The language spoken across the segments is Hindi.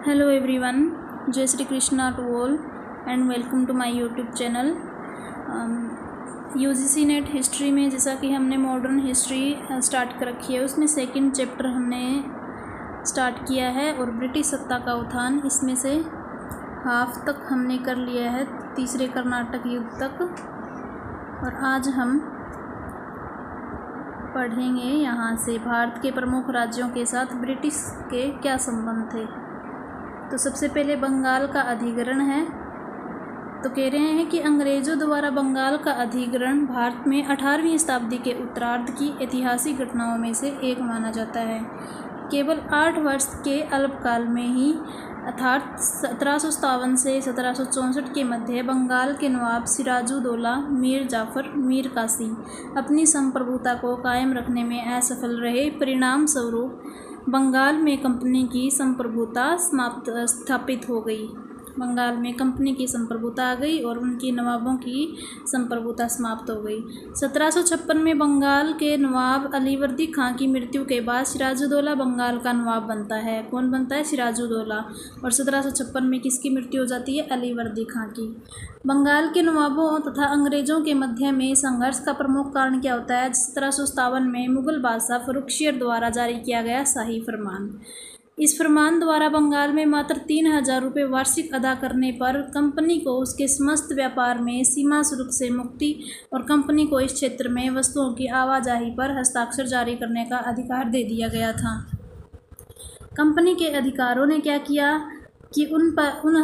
हेलो एवरीवन, जय Shri Krishna to all and welcome to my YouTube channel. UGC NET history में जैसा कि हमने मॉडर्न हिस्ट्री स्टार्ट कर रखी है, उसमें सेकंड चैप्टर हमने स्टार्ट किया है और ब्रिटिश सत्ता का उत्थान, इसमें से हाफ तक हमने कर लिया है, तीसरे कर्नाटक युद्ध तक। और आज हम पढ़ेंगे यहाँ से भारत के प्रमुख राज्यों के साथ ब्रिटिश के क्या संबंध थे। तो सबसे पहले बंगाल का अधिग्रहण है। तो कह रहे हैं कि अंग्रेज़ों द्वारा बंगाल का अधिग्रहण भारत में 18वीं शताब्दी के उत्तरार्ध की ऐतिहासिक घटनाओं में से एक माना जाता है। केवल 8 वर्ष के अल्पकाल में ही अर्थात 1757 से 1764 के मध्य बंगाल के नवाब सिराजुद्दौला मीर जाफ़र मीर कासी अपनी संप्रभुता को कायम रखने में असफल रहे। परिणाम स्वरूप बंगाल में कंपनी की संप्रभुता स्थापित हो गई। बंगाल में कंपनी की संप्रभुता आ गई और उनकी नवाबों की संप्रभुता समाप्त हो गई। 1756 में बंगाल के नवाब अलीवर्दी खां की मृत्यु के बाद सिराजुद्दौला बंगाल का नवाब बनता है। कौन बनता है? सिराजुद्दौला। और 1756 में किसकी मृत्यु हो जाती है? अलीवर्दी खां की। बंगाल के नवाबों तथा अंग्रेज़ों के मध्य में संघर्ष का प्रमुख कारण क्या होता है? 1757 में मुगल बादशाह फर्रुखशियर द्वारा जारी किया गया शाही फरमान। इस फरमान द्वारा बंगाल में मात्र 3000 रुपये वार्षिक अदा करने पर कंपनी को उसके समस्त व्यापार में सीमा शुल्क से मुक्ति और कंपनी को इस क्षेत्र में वस्तुओं की आवाजाही पर हस्ताक्षर जारी करने का अधिकार दे दिया गया था। कंपनी के अधिकारों ने क्या किया कि उन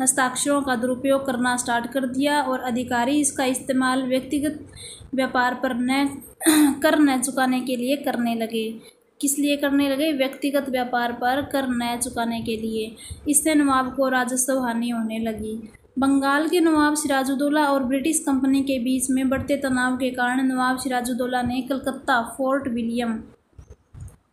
हस्ताक्षरों का दुरुपयोग करना स्टार्ट कर दिया और अधिकारी इसका इस्तेमाल व्यक्तिगत व्यापार पर कर न चुकाने के लिए करने लगे। किस लिए करने लगे? व्यक्तिगत व्यापार पर कर न चुकाने के लिए। इससे नवाब को राजस्व हानि होने लगी। बंगाल के नवाब सिराजुद्दौला और ब्रिटिश कंपनी के बीच में बढ़ते तनाव के कारण नवाब सिराजुद्दौला ने कलकत्ता फोर्ट विलियम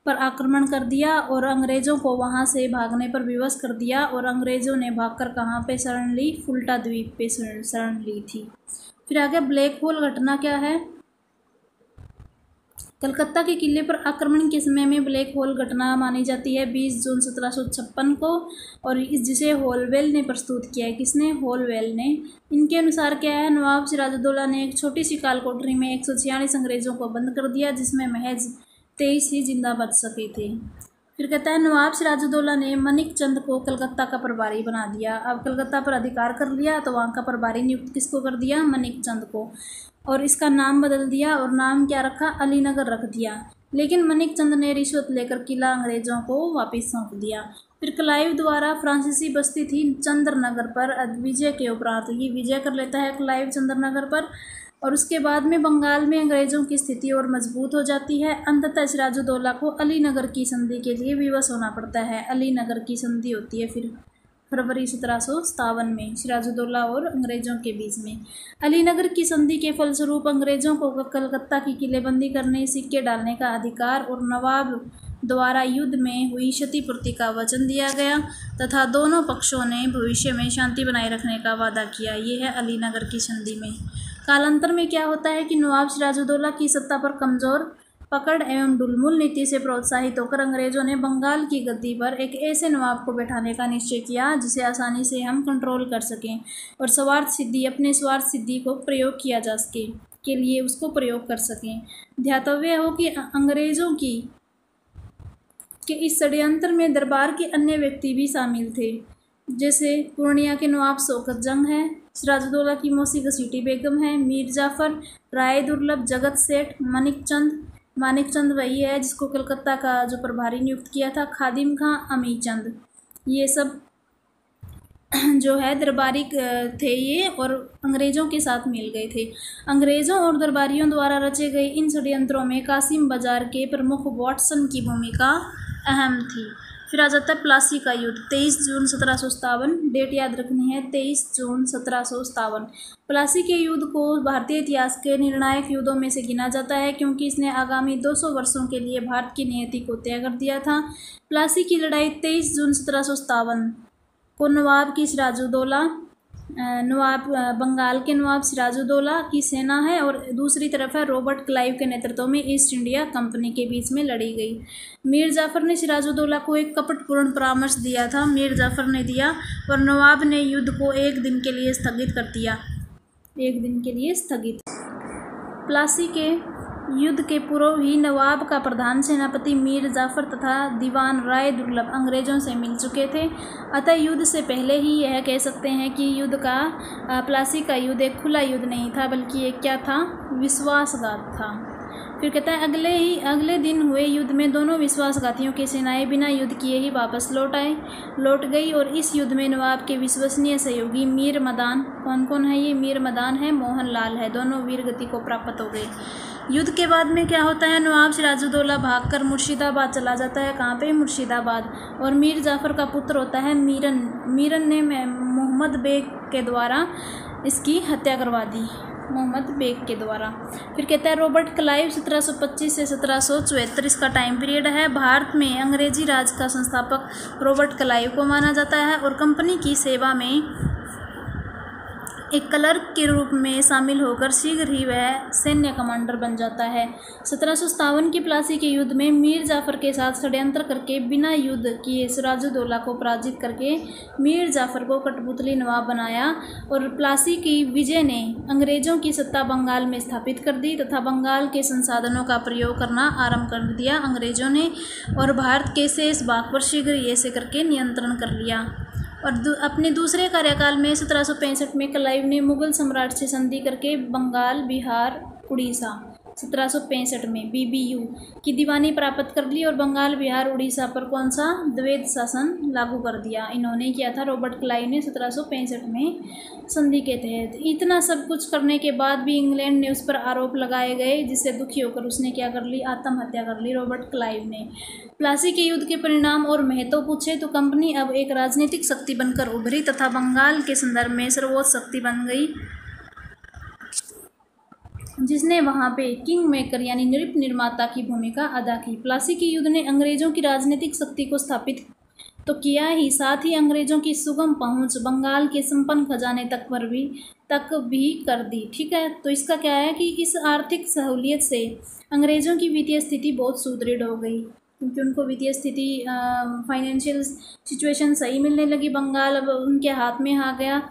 पर आक्रमण कर दिया और अंग्रेज़ों को वहां से भागने पर विवश कर दिया। और अंग्रेज़ों ने भागकर कहाँ पे शरण ली? फुल्टा द्वीप पे शरण ली थी। फिर आगे ब्लैक होल घटना क्या है? कलकत्ता के किले पर आक्रमण के समय में ब्लैक होल घटना मानी जाती है 20 जून 1756 को, और जिसे होलवेल ने प्रस्तुत किया है। किसने? होलवेल ने। इनके अनुसार क्या है? नवाब सिराजुद्दौला ने एक छोटी सी काल कोठरी में 146 अंग्रेज़ों को बंद कर दिया, जिसमें महज 23 ही जिंदा बच सके थे। फिर कहता है नवाब सिराजुद्दौला ने मनिक चंद को कलकत्ता का प्रभारी बना दिया। अब कलकत्ता पर अधिकार कर लिया तो वहाँ का प्रभारी नियुक्त किसको कर दिया? मनिक चंद को। और इसका नाम बदल दिया और नाम क्या रखा? अलीनगर रख दिया। लेकिन मनिक चंद ने रिश्वत लेकर किला अंग्रेज़ों को वापस सौंप दिया। फिर क्लाइव द्वारा फ्रांसीसी बस्ती थी चंद्रनगर पर विजय के उपरांत ये विजय कर लेता है क्लाइव चंद्रनगर पर, और उसके बाद में बंगाल में अंग्रेज़ों की स्थिति और मजबूत हो जाती है। अंततः सिराजुद्दौला को अलीनगर की संधि के लिए विवश होना पड़ता है। अलीनगर की संधि होती है फिर फरवरी 1757 में सिराजुद्दौला और अंग्रेज़ों के बीच में। अलीनगर की संधि के फलस्वरूप अंग्रेज़ों को कलकत्ता की किलेबंदी करने, सिक्के डालने का अधिकार और नवाब द्वारा युद्ध में हुई क्षतिपूर्ति का वचन दिया गया तथा दोनों पक्षों ने भविष्य में शांति बनाए रखने का वादा किया। ये है अलीनगर की संधि में। कालांतर में क्या होता है कि नवाब सिराजुद्दौला की सत्ता पर कमज़ोर पकड़ एवं ढुलमुल नीति से प्रोत्साहित होकर अंग्रेज़ों ने बंगाल की गद्दी पर एक ऐसे नवाब को बैठाने का निश्चय किया जिसे आसानी से हम कंट्रोल कर सकें और अपने स्वार्थ सिद्धि को प्रयोग किया जा सके के लिए उसको प्रयोग कर सकें। ध्यातव्य हो कि अंग्रेज़ों के इस षड्यंत्र में दरबार के अन्य व्यक्ति भी शामिल थे, जैसे पूर्णिया के नवाब शौकत जंग है, सिराजुद्दौला की मौसी घसीटी बेगम है, मीर जाफ़र, राय दुर्लभ, जगत सेठ, मानिक चंद वही है जिसको कलकत्ता का जो प्रभारी नियुक्त किया था, खादिम खां, अमी चंद, ये सब जो है दरबारी थे ये, और अंग्रेज़ों के साथ मिल गए थे। अंग्रेज़ों और दरबारियों द्वारा रचे गए इन षड्यंत्रों में कासिम बाजार के प्रमुख वाटसन की भूमिका अहम थी। फिर आ जाता है प्लासी का युद्ध 23 जून 1757। डेट याद रखनी है, 23 जून 1757। प्लासी के युद्ध को भारतीय इतिहास के निर्णायक युद्धों में से गिना जाता है क्योंकि इसने आगामी 200 वर्षों के लिए भारत की नियति को तय कर दिया था। प्लासी की लड़ाई 23 जून 1757 को नवाब की सिराजुद्दौला नवाब बंगाल के नवाब सिराजुद्दौला की सेना है और दूसरी तरफ है रॉबर्ट क्लाइव के नेतृत्व में ईस्ट इंडिया कंपनी के बीच में लड़ी गई। मीर जाफ़र ने सिराजुद्दौला को एक कपटपूर्ण परामर्श दिया था, मीर जाफ़र ने दिया, और नवाब ने युद्ध को एक दिन के लिए स्थगित कर दिया, एक दिन के लिए स्थगित। प्लासी के युद्ध के पूर्व ही नवाब का प्रधान सेनापति मीर जाफ़र तथा दीवान राय दुर्लभ अंग्रेज़ों से मिल चुके थे, अतः युद्ध से पहले ही यह कह सकते हैं कि प्लासी का युद्ध एक खुला युद्ध नहीं था, बल्कि एक क्या था, विश्वासघात था। फिर कहता है अगले दिन हुए युद्ध में दोनों विश्वासघातियों की सेनाएं बिना युद्ध किए ही वापस लौट गई, और इस युद्ध में नवाब के विश्वसनीय सहयोगी मीर मदान, कौन कौन है ये, मीर मदान है, मोहन लाल है, दोनों वीर गति को प्राप्त हो गए। युद्ध के बाद में क्या होता है, नवाब सिराजुद्दौला भागकर मुर्शिदाबाद चला जाता है, कहाँ पे, मुर्शिदाबाद, और मीर जाफ़र का पुत्र होता है मीरन ने मोहम्मद बेग के द्वारा इसकी हत्या करवा दी, मोहम्मद बेग के द्वारा। फिर कहता है रॉबर्ट क्लाइव 1725 से 1774 इसका टाइम पीरियड है। भारत में अंग्रेजी राज का संस्थापक रॉबर्ट क्लाइव को माना जाता है और कंपनी की सेवा में एक क्लर्क के रूप में शामिल होकर शीघ्र ही वह सैन्य कमांडर बन जाता है। 1757 की प्लासी के युद्ध में मीर जाफ़र के साथ षड्यंत्र करके बिना युद्ध किए सिराजुद्दौला को पराजित करके मीर जाफ़र को कठपुतली नवाब बनाया, और प्लासी की विजय ने अंग्रेज़ों की सत्ता बंगाल में स्थापित कर दी तथा बंगाल के संसाधनों का प्रयोग करना आरंभ कर दिया अंग्रेज़ों ने, और भारत के शेष भाग पर शीघ्र ही ऐसे करके नियंत्रण कर लिया। और अपने दूसरे कार्यकाल में 1765 में क्लाइव ने मुगल सम्राट से संधि करके बंगाल, बिहार, उड़ीसा 1765 में BBU की दीवानी प्राप्त कर ली और बंगाल, बिहार, उड़ीसा पर कौन सा, द्वैध शासन लागू कर दिया। इन्होंने किया था रॉबर्ट क्लाइव ने 1765 में संधि के तहत। इतना सब कुछ करने के बाद भी इंग्लैंड ने उस पर आरोप लगाए गए, जिससे दुखी होकर उसने क्या कर ली, आत्महत्या कर ली रॉबर्ट क्लाइव ने। प्लासी के युद्ध के परिणाम और महत्व पूछे तो कंपनी अब एक राजनीतिक शक्ति बनकर उभरी तथा बंगाल के संदर्भ में सर्वोच्च शक्ति बन गई, जिसने वहां पे किंग मेकर यानी नृप निर्माता की भूमिका अदा की। प्लासी के युद्ध ने अंग्रेजों की राजनीतिक शक्ति को स्थापित तो किया ही, साथ ही अंग्रेजों की सुगम पहुंच बंगाल के संपन्न खजाने तक भी कर दी। ठीक है, तो इसका क्या है कि इस आर्थिक सहूलियत से अंग्रेजों की वित्तीय स्थिति बहुत सुदृढ़ हो गई, क्योंकि उनको वित्तीय स्थिति फाइनेंशियल सिचुएशन सही मिलने लगी, बंगाल अब उनके हाथ में आ गया,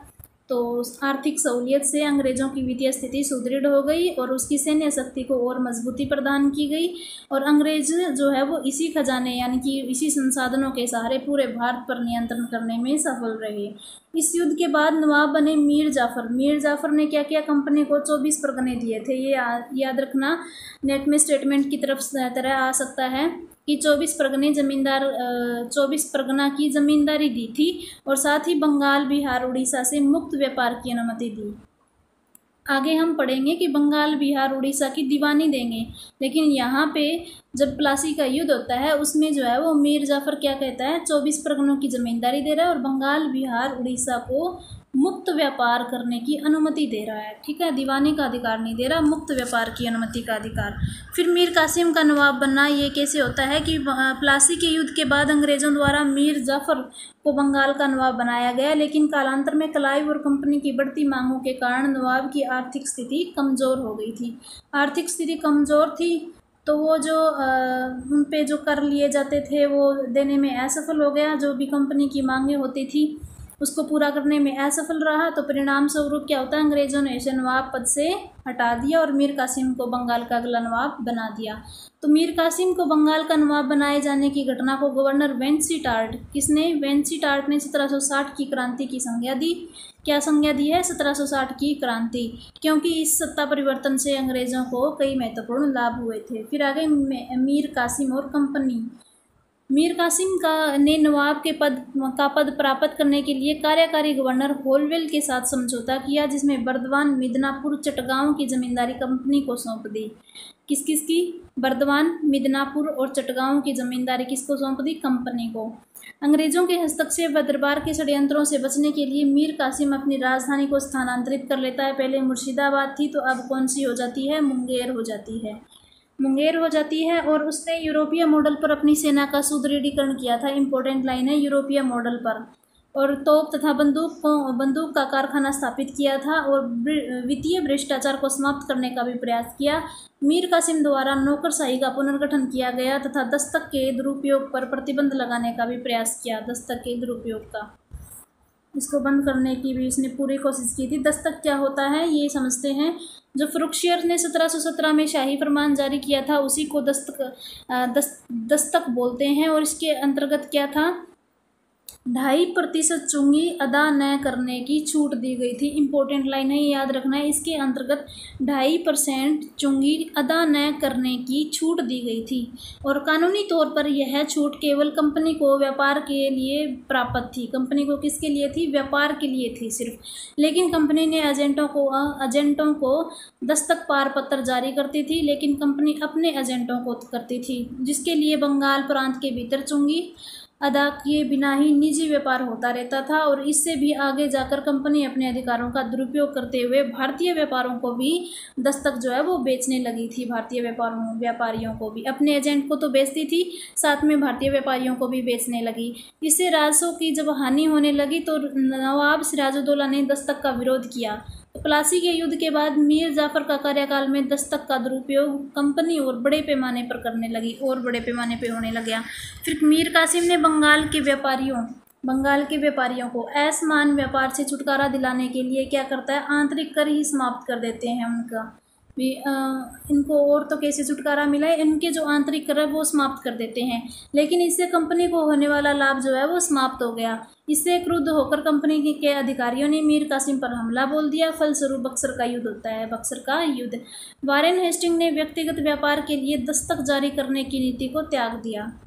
तो आर्थिक सहूलियत से अंग्रेज़ों की वित्तीय स्थिति सुदृढ़ हो गई और उसकी सैन्य शक्ति को और मजबूती प्रदान की गई, और अंग्रेज जो है वो इसी खजाने यानी कि इसी संसाधनों के सहारे पूरे भारत पर नियंत्रण करने में सफल रहे। इस युद्ध के बाद नवाब बने मीर जाफ़र ने क्या किया, कंपनी को 24 परगने दिए थे। ये याद रखना, नेट में स्टेटमेंट की तरह आ सकता है कि 24 परगना की ज़मींदारी दी थी, और साथ ही बंगाल, बिहार, उड़ीसा से मुक्त व्यापार की अनुमति दी। आगे हम पढ़ेंगे कि बंगाल, बिहार, उड़ीसा की दीवानी देंगे, लेकिन यहाँ पे जब प्लासी का युद्ध होता है उसमें जो है वो मीर जाफ़र क्या कहता है, 24 परगनों की ज़मींदारी दे रहा है और बंगाल, बिहार, उड़ीसा को मुक्त व्यापार करने की अनुमति दे रहा है। ठीक है, दीवानी का अधिकार नहीं दे रहा, मुक्त व्यापार की अनुमति का अधिकार। फिर मीर कासिम का नवाब बनना, ये कैसे होता है कि प्लासी के युद्ध के बाद अंग्रेज़ों द्वारा मीर जाफ़र को बंगाल का नवाब बनाया गया, लेकिन कालांतर में क्लाइव और कंपनी की बढ़ती मांगों के कारण नवाब की आर्थिक स्थिति कमज़ोर हो गई थी। आर्थिक स्थिति कमज़ोर थी तो वो जो उन पे जो कर लिए जाते थे वो देने में असफल हो गया, जो भी कंपनी की मांगें होती थी उसको पूरा करने में असफल रहा, तो परिणाम स्वरूप क्या होता है, अंग्रेज़ों ने इसे नवाब पद से हटा दिया और मीर कासिम को बंगाल का अगला नवाब बना दिया। तो मीर कासिम को बंगाल का नवाब बनाए जाने की घटना को गवर्नर वेंसीटार्ट ने 1760 की क्रांति की संज्ञा दी। क्या संज्ञा दी है, 1760 की क्रांति, क्योंकि इस सत्ता परिवर्तन से अंग्रेज़ों को कई महत्वपूर्ण लाभ हुए थे। फिर आगे मीर कासिम और कंपनी। मीर कासिम ने नवाब के पद प्राप्त करने के लिए कार्यकारी गवर्नर होलवेल के साथ समझौता किया, जिसमें बर्दवान, मिदनापुर, चटगांव की जमींदारी कंपनी को सौंप दी। किसकी? बर्दवान, मिदनापुर और चटगांव की जमींदारी किसको सौंप दी? कंपनी को। अंग्रेजों के हस्तक्षेप व दरबार के षड्यंत्रों से बचने के लिए मीर कासिम अपनी राजधानी को स्थानांतरित कर लेता है। पहले मुर्शिदाबाद थी तो अब कौन सी हो जाती है? मुंगेर हो जाती है और उसने यूरोपीय मॉडल पर अपनी सेना का सुदृढ़ीकरण किया था। इंपॉर्टेंट लाइन है, यूरोपीय मॉडल पर। और तोप तथा बंदूक का कारखाना स्थापित किया था और वित्तीय भ्रष्टाचार को समाप्त करने का भी प्रयास किया। मीर कासिम द्वारा नौकरशाही का पुनर्गठन किया गया तथा दस्तक के दुरुपयोग पर प्रतिबंध लगाने का भी प्रयास किया। दस्तक के दुरुपयोग का, इसको बंद करने की भी इसने पूरी कोशिश की थी। दस्तक क्या होता है ये समझते हैं। जो फ़रुखशियर ने 1717 में शाही फरमान जारी किया था उसी को दस्तक बोलते हैं। और इसके अंतर्गत क्या था, 2.5% चुंगी अदा न करने की छूट दी गई थी। इंपॉर्टेंट लाइन है, याद रखना है। इसके अंतर्गत 2.5% चुंगी अदा न करने की छूट दी गई थी और कानूनी तौर पर यह छूट केवल कंपनी को व्यापार के लिए प्राप्त थी। कंपनी को किसके लिए थी? व्यापार के लिए थी सिर्फ। लेकिन कंपनी ने एजेंटों को दस्तक पार पत्र जारी करती थी, लेकिन कंपनी अपने एजेंटों को करती थी, जिसके लिए बंगाल प्रांत के भीतर चुंगी अदा किए बिना ही निजी व्यापार होता रहता था। और इससे भी आगे जाकर कंपनी अपने अधिकारों का दुरुपयोग करते हुए भारतीय व्यापारों को भी दस्तक जो है वो बेचने लगी थी। भारतीय व्यापारियों को भी, अपने एजेंट को तो बेचती थी, साथ में भारतीय व्यापारियों को भी बेचने लगी। इससे राजस्व की जब हानि होने लगी तो नवाब सिराजुद्दौला ने दस्तक का विरोध किया। प्लासी के युद्ध के बाद मीर जाफर का कार्यकाल में दस्तक का दुरुपयोग कंपनी और बड़े पैमाने पर करने लगी और बड़े पैमाने पर होने लगा। फिर मीर कासिम ने बंगाल के व्यापारियों को असमान व्यापार से छुटकारा दिलाने के लिए क्या करता है, आंतरिक कर ही समाप्त कर देते हैं उनका भी। इनको और तो कैसे छुटकारा मिला है, इनके जो आंतरिक कर है वो समाप्त कर देते हैं। लेकिन इससे कंपनी को होने वाला लाभ जो है वो समाप्त हो गया। इससे क्रुद्ध होकर कंपनी के अधिकारियों ने मीर कासिम पर हमला बोल दिया। फलस्वरूप बक्सर का युद्ध होता है, बक्सर का युद्ध। वारेन हेस्टिंग ने व्यक्तिगत व्यापार के लिए दस्तक जारी करने की नीति को त्याग दिया।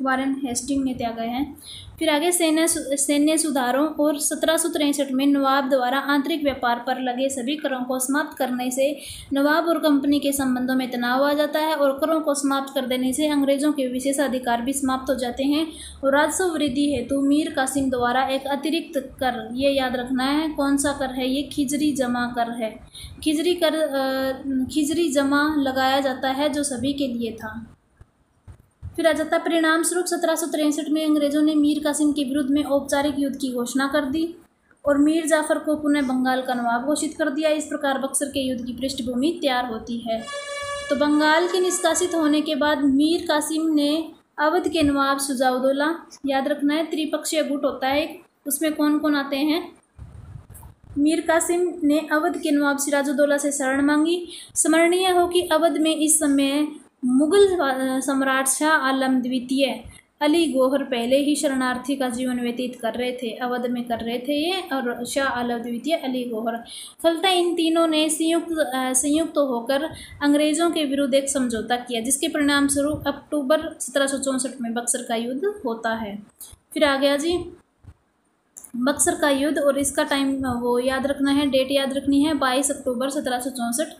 वारेन हेस्टिंग ने त्यागा है। फिर आगे सैन्य सुधारों और 1763 में नवाब द्वारा आंतरिक व्यापार पर लगे सभी करों को समाप्त करने से नवाब और कंपनी के संबंधों में तनाव आ जाता है और करों को समाप्त कर देने से अंग्रेजों के विशेषाधिकार भी समाप्त हो जाते हैं। और राजस्व वृद्धि हेतु मीर कासिम द्वारा एक अतिरिक्त कर, ये याद रखना है कौन सा कर है, ये खिजरी जमा कर है। खिजरी जमा लगाया जाता है जो सभी के लिए था। फिर आ जाता परिणाम स्वरूप 1763 में अंग्रेजों ने मीर कासिम के विरुद्ध में औपचारिक युद्ध की घोषणा कर दी और मीर जाफर को पुनः बंगाल का नवाब घोषित कर दिया। इस प्रकार बक्सर के युद्ध की पृष्ठभूमि तैयार होती है। तो बंगाल के निष्कासित होने के बाद मीर कासिम ने अवध के नवाब शुजाउद्दौला, याद रखना है त्रिपक्षीय गुट होता है, उसमें कौन कौन आते हैं। मीर कासिम ने अवध के नवाब सिराजुद्दौला से शरण मांगी। स्मरणीय हो कि अवध में इस समय मुगल सम्राट शाह आलम द्वितीय अली गौहर पहले ही शरणार्थी का जीवन व्यतीत कर रहे थे, अवध में कर रहे थे ये, और शाह आलम द्वितीय अली गौहर। फलतः इन तीनों ने संयुक्त होकर अंग्रेज़ों के विरुद्ध एक समझौता किया, जिसके परिणाम स्वरूप अक्टूबर 1764 में बक्सर का युद्ध होता है। फिर आ गया जी बक्सर का युद्ध, और इसका टाइम वो याद रखना है, डेट याद रखनी है 22 अक्टूबर 1764।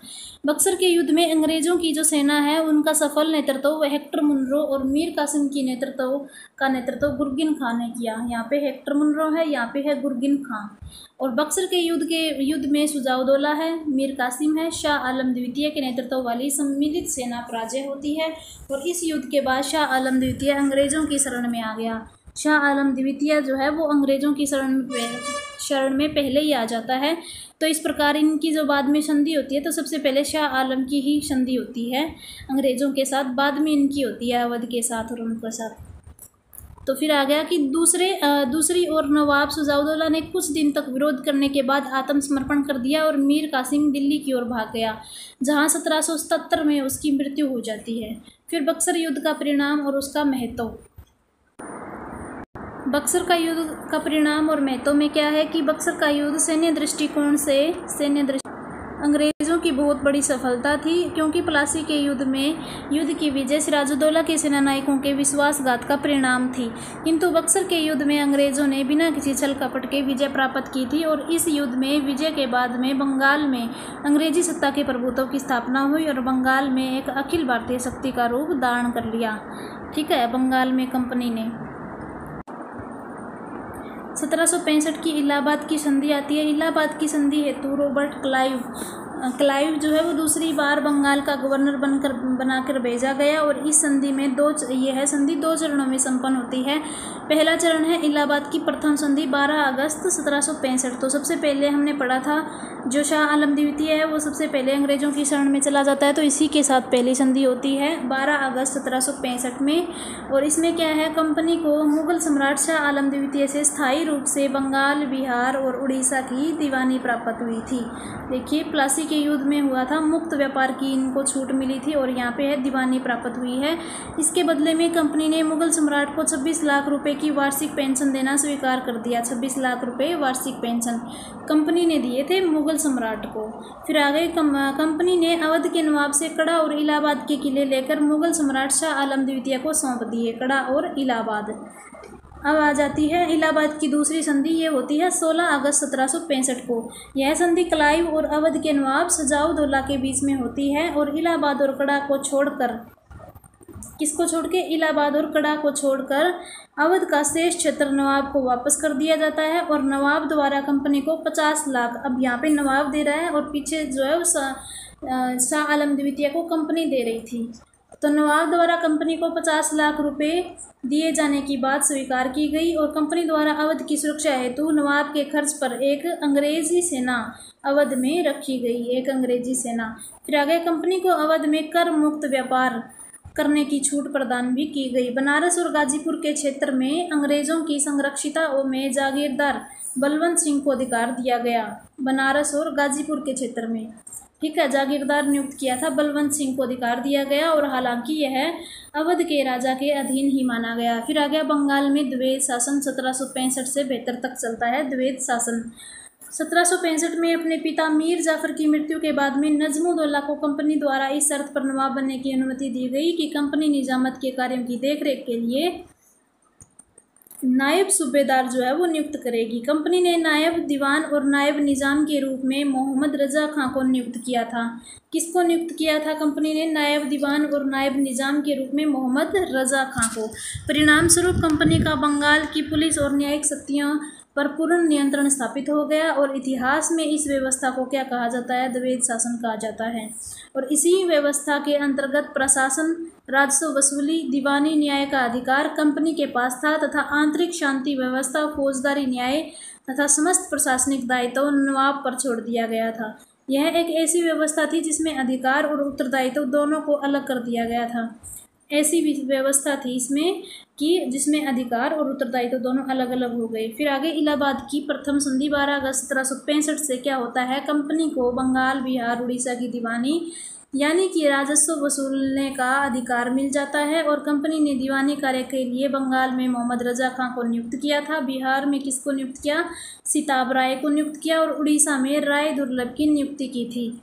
बक्सर के युद्ध में अंग्रेज़ों की जो सेना है उनका सफल नेतृत्व हेक्टर मुनरो और मीर कासिम की नेतृत्व गुरगिन खां ने किया। यहाँ पे हेक्टर मुनरो है, यहाँ पे है गुरगिन खां। और बक्सर के युद्ध में शुजाउद्दौला है, मीर कासिम है, शाह आलम द्वितीय के नेतृत्व वाली सम्मिलित सेना पराजय होती है। और इस युद्ध के बाद शाह आलम द्वितीय अंग्रेज़ों की शरण में आ गया। शाह आलम द्वितीय जो है वो अंग्रेज़ों की शरण में पहले ही आ जाता है। तो इस प्रकार इनकी जो बाद में संधि होती है तो सबसे पहले शाह आलम की ही संधि होती है अंग्रेज़ों के साथ, बाद में इनकी होती है अवध के साथ और उनके साथ। तो फिर आ गया कि दूसरी ओर नवाब शुजाउद्दौला ने कुछ दिन तक विरोध करने के बाद आत्मसमर्पण कर दिया और मीर कासिम दिल्ली की ओर भाग गया, जहां 1777 में उसकी मृत्यु हो जाती है। फिर बक्सर युद्ध का परिणाम और उसका महत्व। बक्सर का युद्ध का परिणाम और महत्व में क्या है कि बक्सर का युद्ध सैन्य दृष्टिकोण से अंग्रेज़ों की बहुत बड़ी सफलता थी, क्योंकि प्लासी के युद्ध की विजय सिराजुद्दौला के सेनानायकों के विश्वासघात का परिणाम थी। किंतु बक्सर के युद्ध में अंग्रेज़ों ने बिना किसी छल कपट के विजय प्राप्त की थी और इस युद्ध में विजय के बाद में बंगाल में अंग्रेजी सत्ता के प्रभुत्व की स्थापना हुई और बंगाल में एक अखिल भारतीय शक्ति का रूप धारण कर लिया। ठीक है, बंगाल में कंपनी ने 1765 की इलाहाबाद की संधि आती है। इलाहाबाद की संधि हेतु रॉबर्ट क्लाइव क्लाइव जो है वो दूसरी बार बंगाल का गवर्नर बनाकर भेजा गया और इस संधि में यह संधि 2 चरणों में संपन्न होती है। पहला चरण है इलाहाबाद की प्रथम संधि 12 अगस्त 1765। तो सबसे पहले हमने पढ़ा था जो शाह आलम द्वितीय है वो सबसे पहले अंग्रेजों की शरण में चला जाता है, तो इसी के साथ पहली संधि होती है 12 अगस्त 1765 में। और इसमें क्या है, कंपनी को मुगल सम्राट शाह आलम द्वितीय से स्थायी रूप से बंगाल, बिहार और उड़ीसा की दीवानी प्राप्त हुई थी। देखिए प्लासी के युद्ध में हुआ था, मुक्त व्यापार की इनको छूट मिली थी और यहाँ पे है दीवानी प्राप्त हुई है। इसके बदले में कंपनी ने मुगल सम्राट को 26 लाख रुपए की वार्षिक पेंशन देना स्वीकार कर दिया। 26 लाख रुपए वार्षिक पेंशन कंपनी ने दिए थे मुगल सम्राट को। फिर आगे कंपनी ने अवध के नवाब से कड़ा और इलाहाबाद के किले लेकर मुगल सम्राट शाह आलम द्वितीय को सौंप दिए, कड़ा और इलाहाबाद। अब आ जाती है इलाहाबाद की दूसरी संधि, ये होती है 16 अगस्त 1765 को। यह संधि क्लाइव और अवध के नवाब सजाउद्दौला के बीच में होती है और इलाहाबाद और कड़ा को छोड़कर, किसको छोड़ के, इलाहाबाद और कड़ा को छोड़कर अवध का शेष क्षेत्र नवाब को वापस कर दिया जाता है और नवाब द्वारा कंपनी को 50 लाख, अब यहाँ पे नवाब दे रहा है और पीछे जो है वो शाह आलम द्वितीय को कंपनी दे रही थी। तो नवाब द्वारा कंपनी को 50 लाख रुपए दिए जाने की बात स्वीकार की गई और कंपनी द्वारा अवध की सुरक्षा हेतु नवाब के खर्च पर एक अंग्रेजी सेना अवध में रखी गई, एक अंग्रेजी सेना। फिर आगे कंपनी को अवध में कर मुक्त व्यापार करने की छूट प्रदान भी की गई। बनारस और गाजीपुर के क्षेत्र में अंग्रेजों की संरक्षिता में जागीरदार बलवंत सिंह को अधिकार दिया गया। बनारस और गाजीपुर के क्षेत्र में, ठीक है, जागीरदार नियुक्त किया था, बलवंत सिंह को अधिकार दिया गया और हालांकि यह अवध के राजा के अधीन ही माना गया। फिर आ गया बंगाल में द्वैध शासन 1765 से 72 तक चलता है द्वैध शासन। 1765 में अपने पिता मीर जाफर की मृत्यु के बाद में नजमुद्दौला को कंपनी द्वारा इस शर्त पर नवाब बनने की अनुमति दी गई कि कंपनी निजामत के कार्यों की देखरेख के लिए नायब सूबेदार जो है वो नियुक्त करेगी। कंपनी ने नायब दीवान और नायब निजाम के रूप में मोहम्मद रजा खां को नियुक्त किया था। किसको नियुक्त किया था कंपनी ने? नायब दीवान और नायब निजाम के रूप में मोहम्मद रजा खां को। परिणाम स्वरूप कंपनी का बंगाल की पुलिस और न्यायिक शक्तियों पर पूर्ण नियंत्रण स्थापित हो गया और इतिहास में इस व्यवस्था को क्या कहा जाता है? द्वैध शासन कहा जाता है। और इसी व्यवस्था के अंतर्गत प्रशासन, राजस्व वसूली, दीवानी न्याय का अधिकार कंपनी के पास था तथा आंतरिक शांति व्यवस्था, फौजदारी न्याय तथा समस्त प्रशासनिक दायित्व नवाब पर छोड़ दिया गया था। यह एक ऐसी व्यवस्था थी जिसमें अधिकार और उत्तरदायित्व दोनों को अलग कर दिया गया था। ऐसी व्यवस्था थी इसमें कि जिसमें अधिकार और उत्तरदायित्व दोनों अलग अलग हो गए। फिर आगे इलाहाबाद की प्रथम संधि 12 अगस्त 1765 से क्या होता है? कंपनी को बंगाल, बिहार, उड़ीसा की दीवानी यानी कि राजस्व वसूलने का अधिकार मिल जाता है और कंपनी ने दीवानी कार्य के लिए बंगाल में मोहम्मद रजा खां को नियुक्त किया था। बिहार में किसको नियुक्त किया? सिताब राय को नियुक्त किया और उड़ीसा में राय दुर्लभ की नियुक्ति की थी।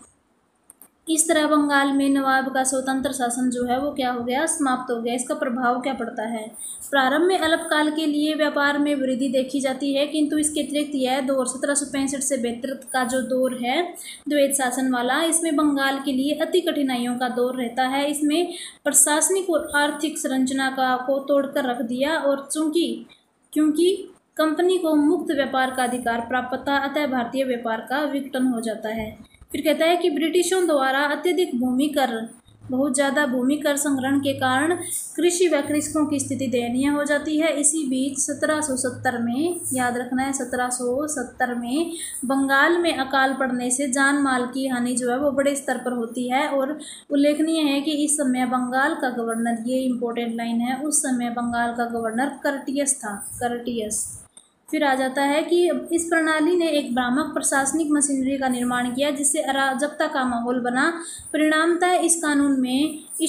इस तरह बंगाल में नवाब का स्वतंत्र शासन जो है वो क्या हो गया? समाप्त हो गया। इसका प्रभाव क्या पड़ता है? प्रारंभ में अल्पकाल के लिए व्यापार में वृद्धि देखी जाती है, किंतु इसके अतिरिक्त यह दौर 1765 से 72 का जो दौर है द्वैध शासन वाला, इसमें बंगाल के लिए अति कठिनाइयों का दौर रहता है। इसमें प्रशासनिक और आर्थिक संरचना को तोड़कर रख दिया और क्योंकि कंपनी को मुक्त व्यापार का अधिकार प्राप्त था, अतः भारतीय व्यापार का विघटन हो जाता है। फिर कहता है कि ब्रिटिशों द्वारा अत्यधिक बहुत ज़्यादा भूमि कर संग्रहण के कारण कृषि व कृषकों की स्थिति दयनीय हो जाती है। इसी बीच 1770 में, याद रखना है 1770 में बंगाल में अकाल पड़ने से जान माल की हानि जो है वो बड़े स्तर पर होती है। और उल्लेखनीय है कि इस समय बंगाल का गवर्नर, ये इम्पोर्टेंट लाइन है, उस समय बंगाल का गवर्नर कर्टियस था, कर्टियस। फिर आ जाता है कि इस प्रणाली ने एक भ्रामक प्रशासनिक मशीनरी का निर्माण किया जिससे अराजकता का माहौल बना। परिणामतः इस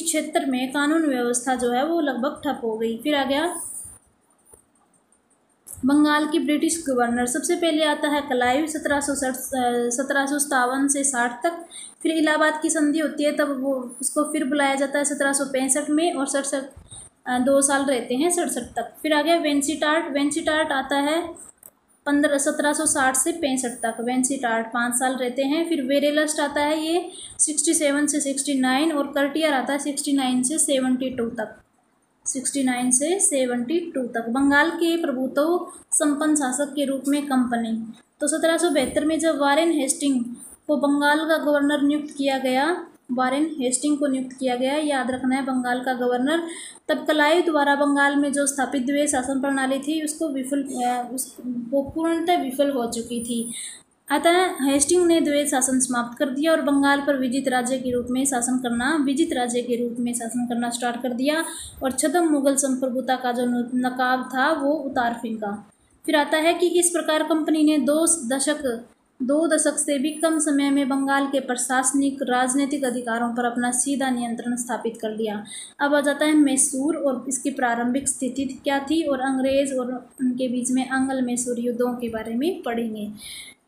क्षेत्र में कानून व्यवस्था जो है वो लगभग ठप हो गई। फिर आ गया बंगाल की ब्रिटिश गवर्नर। सबसे पहले आता है क्लाइव 1757 से 60 तक। फिर इलाहाबाद की संधि होती है, तब वो उसको फिर बुलाया जाता है 1765 में और 2 साल रहते हैं 67 तक। फिर आ गया वेंसीटार्ट आता है 1760 से 65 तक, वेंसीटार्ट 5 साल रहते हैं। फिर वेरेलस्ट आता है ये 67 से 69 और कर्टियर आता है 69 से 72 तक, 69 से 72 तक। बंगाल के प्रभुत्व संपन्न शासक के रूप में कंपनी। तो 1772 में जब वारेन हेस्टिंग को बंगाल का गवर्नर नियुक्त किया गया, वारेन हेस्टिंग को नियुक्त किया गया। याद रखना है बंगाल का गवर्नर। तब क्लाइव द्वारा बंगाल में जो स्थापित द्वैध शासन प्रणाली थी वो पूर्णतः विफल हो चुकी थी। अतः हेस्टिंग ने द्वैध शासन समाप्त कर दिया और बंगाल पर विजित राज्य के रूप में शासन करना स्टार्ट कर दिया और छद्म मुगल संप्रभुता का जो नकाब था वो उतार फेंका। फिर आता है कि इस प्रकार कंपनी ने दो दशक से भी कम समय में बंगाल के प्रशासनिक राजनीतिक अधिकारों पर अपना सीधा नियंत्रण स्थापित कर लिया। अब आ जाता है मैसूर और इसकी प्रारंभिक स्थिति क्या थी और अंग्रेज और उनके बीच में आंग्ल मैसूर युद्धों के बारे में पढ़ेंगे।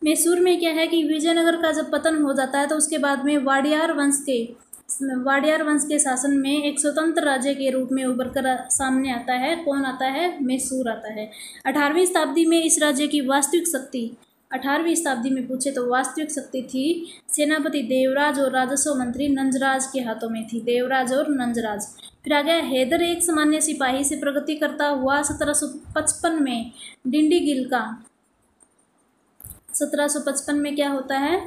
मैसूर में क्या है कि विजयनगर का जब पतन हो जाता है तो उसके बाद में वाडियार वंश के शासन में एक स्वतंत्र राज्य के रूप में उभर कर सामने आता है। कौन आता है? मैसूर आता है। 18वीं शताब्दी में इस राज्य की वास्तविक शक्ति 18वीं शताब्दी में पूछे तो वास्तविक शक्ति थी सेनापति देवराज और राजस्व मंत्री नंजराज के हाथों में थी। देवराज और नंजराज। फिर आ गया हैदर एक सामान्य सिपाही से प्रगति करता हुआ 1755 में डिंडीगिल का 1755 में क्या होता है?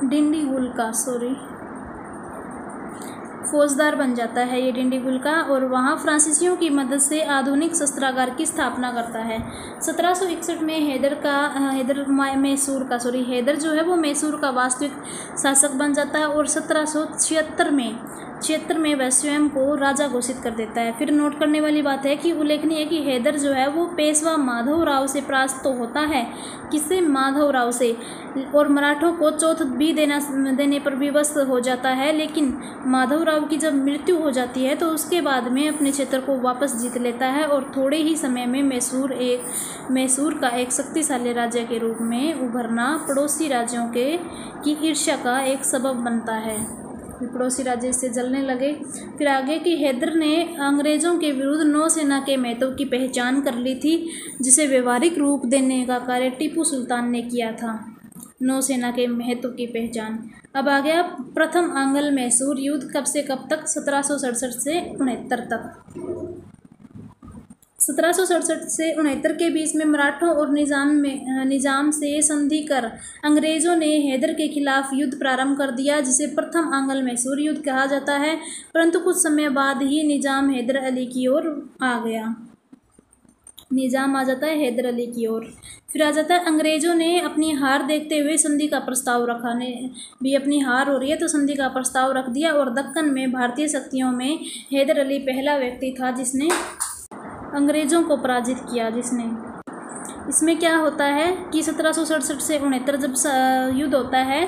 डिंडीगुल का फौजदार बन जाता है ये डिंडीगुल का और वहाँ फ्रांसीसियों की मदद से आधुनिक शस्त्रागार की स्थापना करता है। 1761 में हैदर जो है वो मैसूर का वास्तविक शासक बन जाता है और 1776 में वह स्वयं को राजा घोषित कर देता है। फिर नोट करने वाली बात है कि उल्लेखनीय है कि हैदर जो है वो पेशवा माधव राव से परास्त तो होता है। किससे? माधव राव से। और मराठों को चौथ भी देने पर विवश हो जाता है, लेकिन माधव राव की जब मृत्यु हो जाती है तो उसके बाद में अपने क्षेत्र को वापस जीत लेता है और थोड़े ही समय में मैसूर का एक शक्तिशाली राज्य के रूप में उभरना पड़ोसी राज्यों की ईर्ष्या का एक सबब बनता है। पड़ोसी राज्य इससे जलने लगे। फिर आगे कि हैदर ने अंग्रेज़ों के विरुद्ध नौसेना के महत्व की पहचान कर ली थी, जिसे व्यवहारिक रूप देने का कार्य टीपू सुल्तान ने किया था। नौसेना के महत्व की पहचान। अब आ गया प्रथम आंग्ल मैसूर युद्ध कब से कब तक? 1767 से 69 तक। 1767 से 69 के बीच में मराठों और निजाम से संधि कर अंग्रेज़ों ने हैदर के खिलाफ युद्ध प्रारंभ कर दिया, जिसे प्रथम आंग्ल मैसूर युद्ध कहा जाता है। परंतु कुछ समय बाद ही निजाम हैदर अली की ओर आ गया। निजाम आ जाता है हैदर अली की ओर। फिर आ जाता है अंग्रेज़ों ने अपनी हार देखते हुए संधि का प्रस्ताव रखा। ने भी अपनी हार हो रही है तो संधि का प्रस्ताव रख दिया और दक्कन में भारतीय शक्तियों में हैदर अली पहला व्यक्ति था जिसने अंग्रेज़ों को पराजित किया। इसमें क्या होता है कि 1767 से 69 जब युद्ध होता है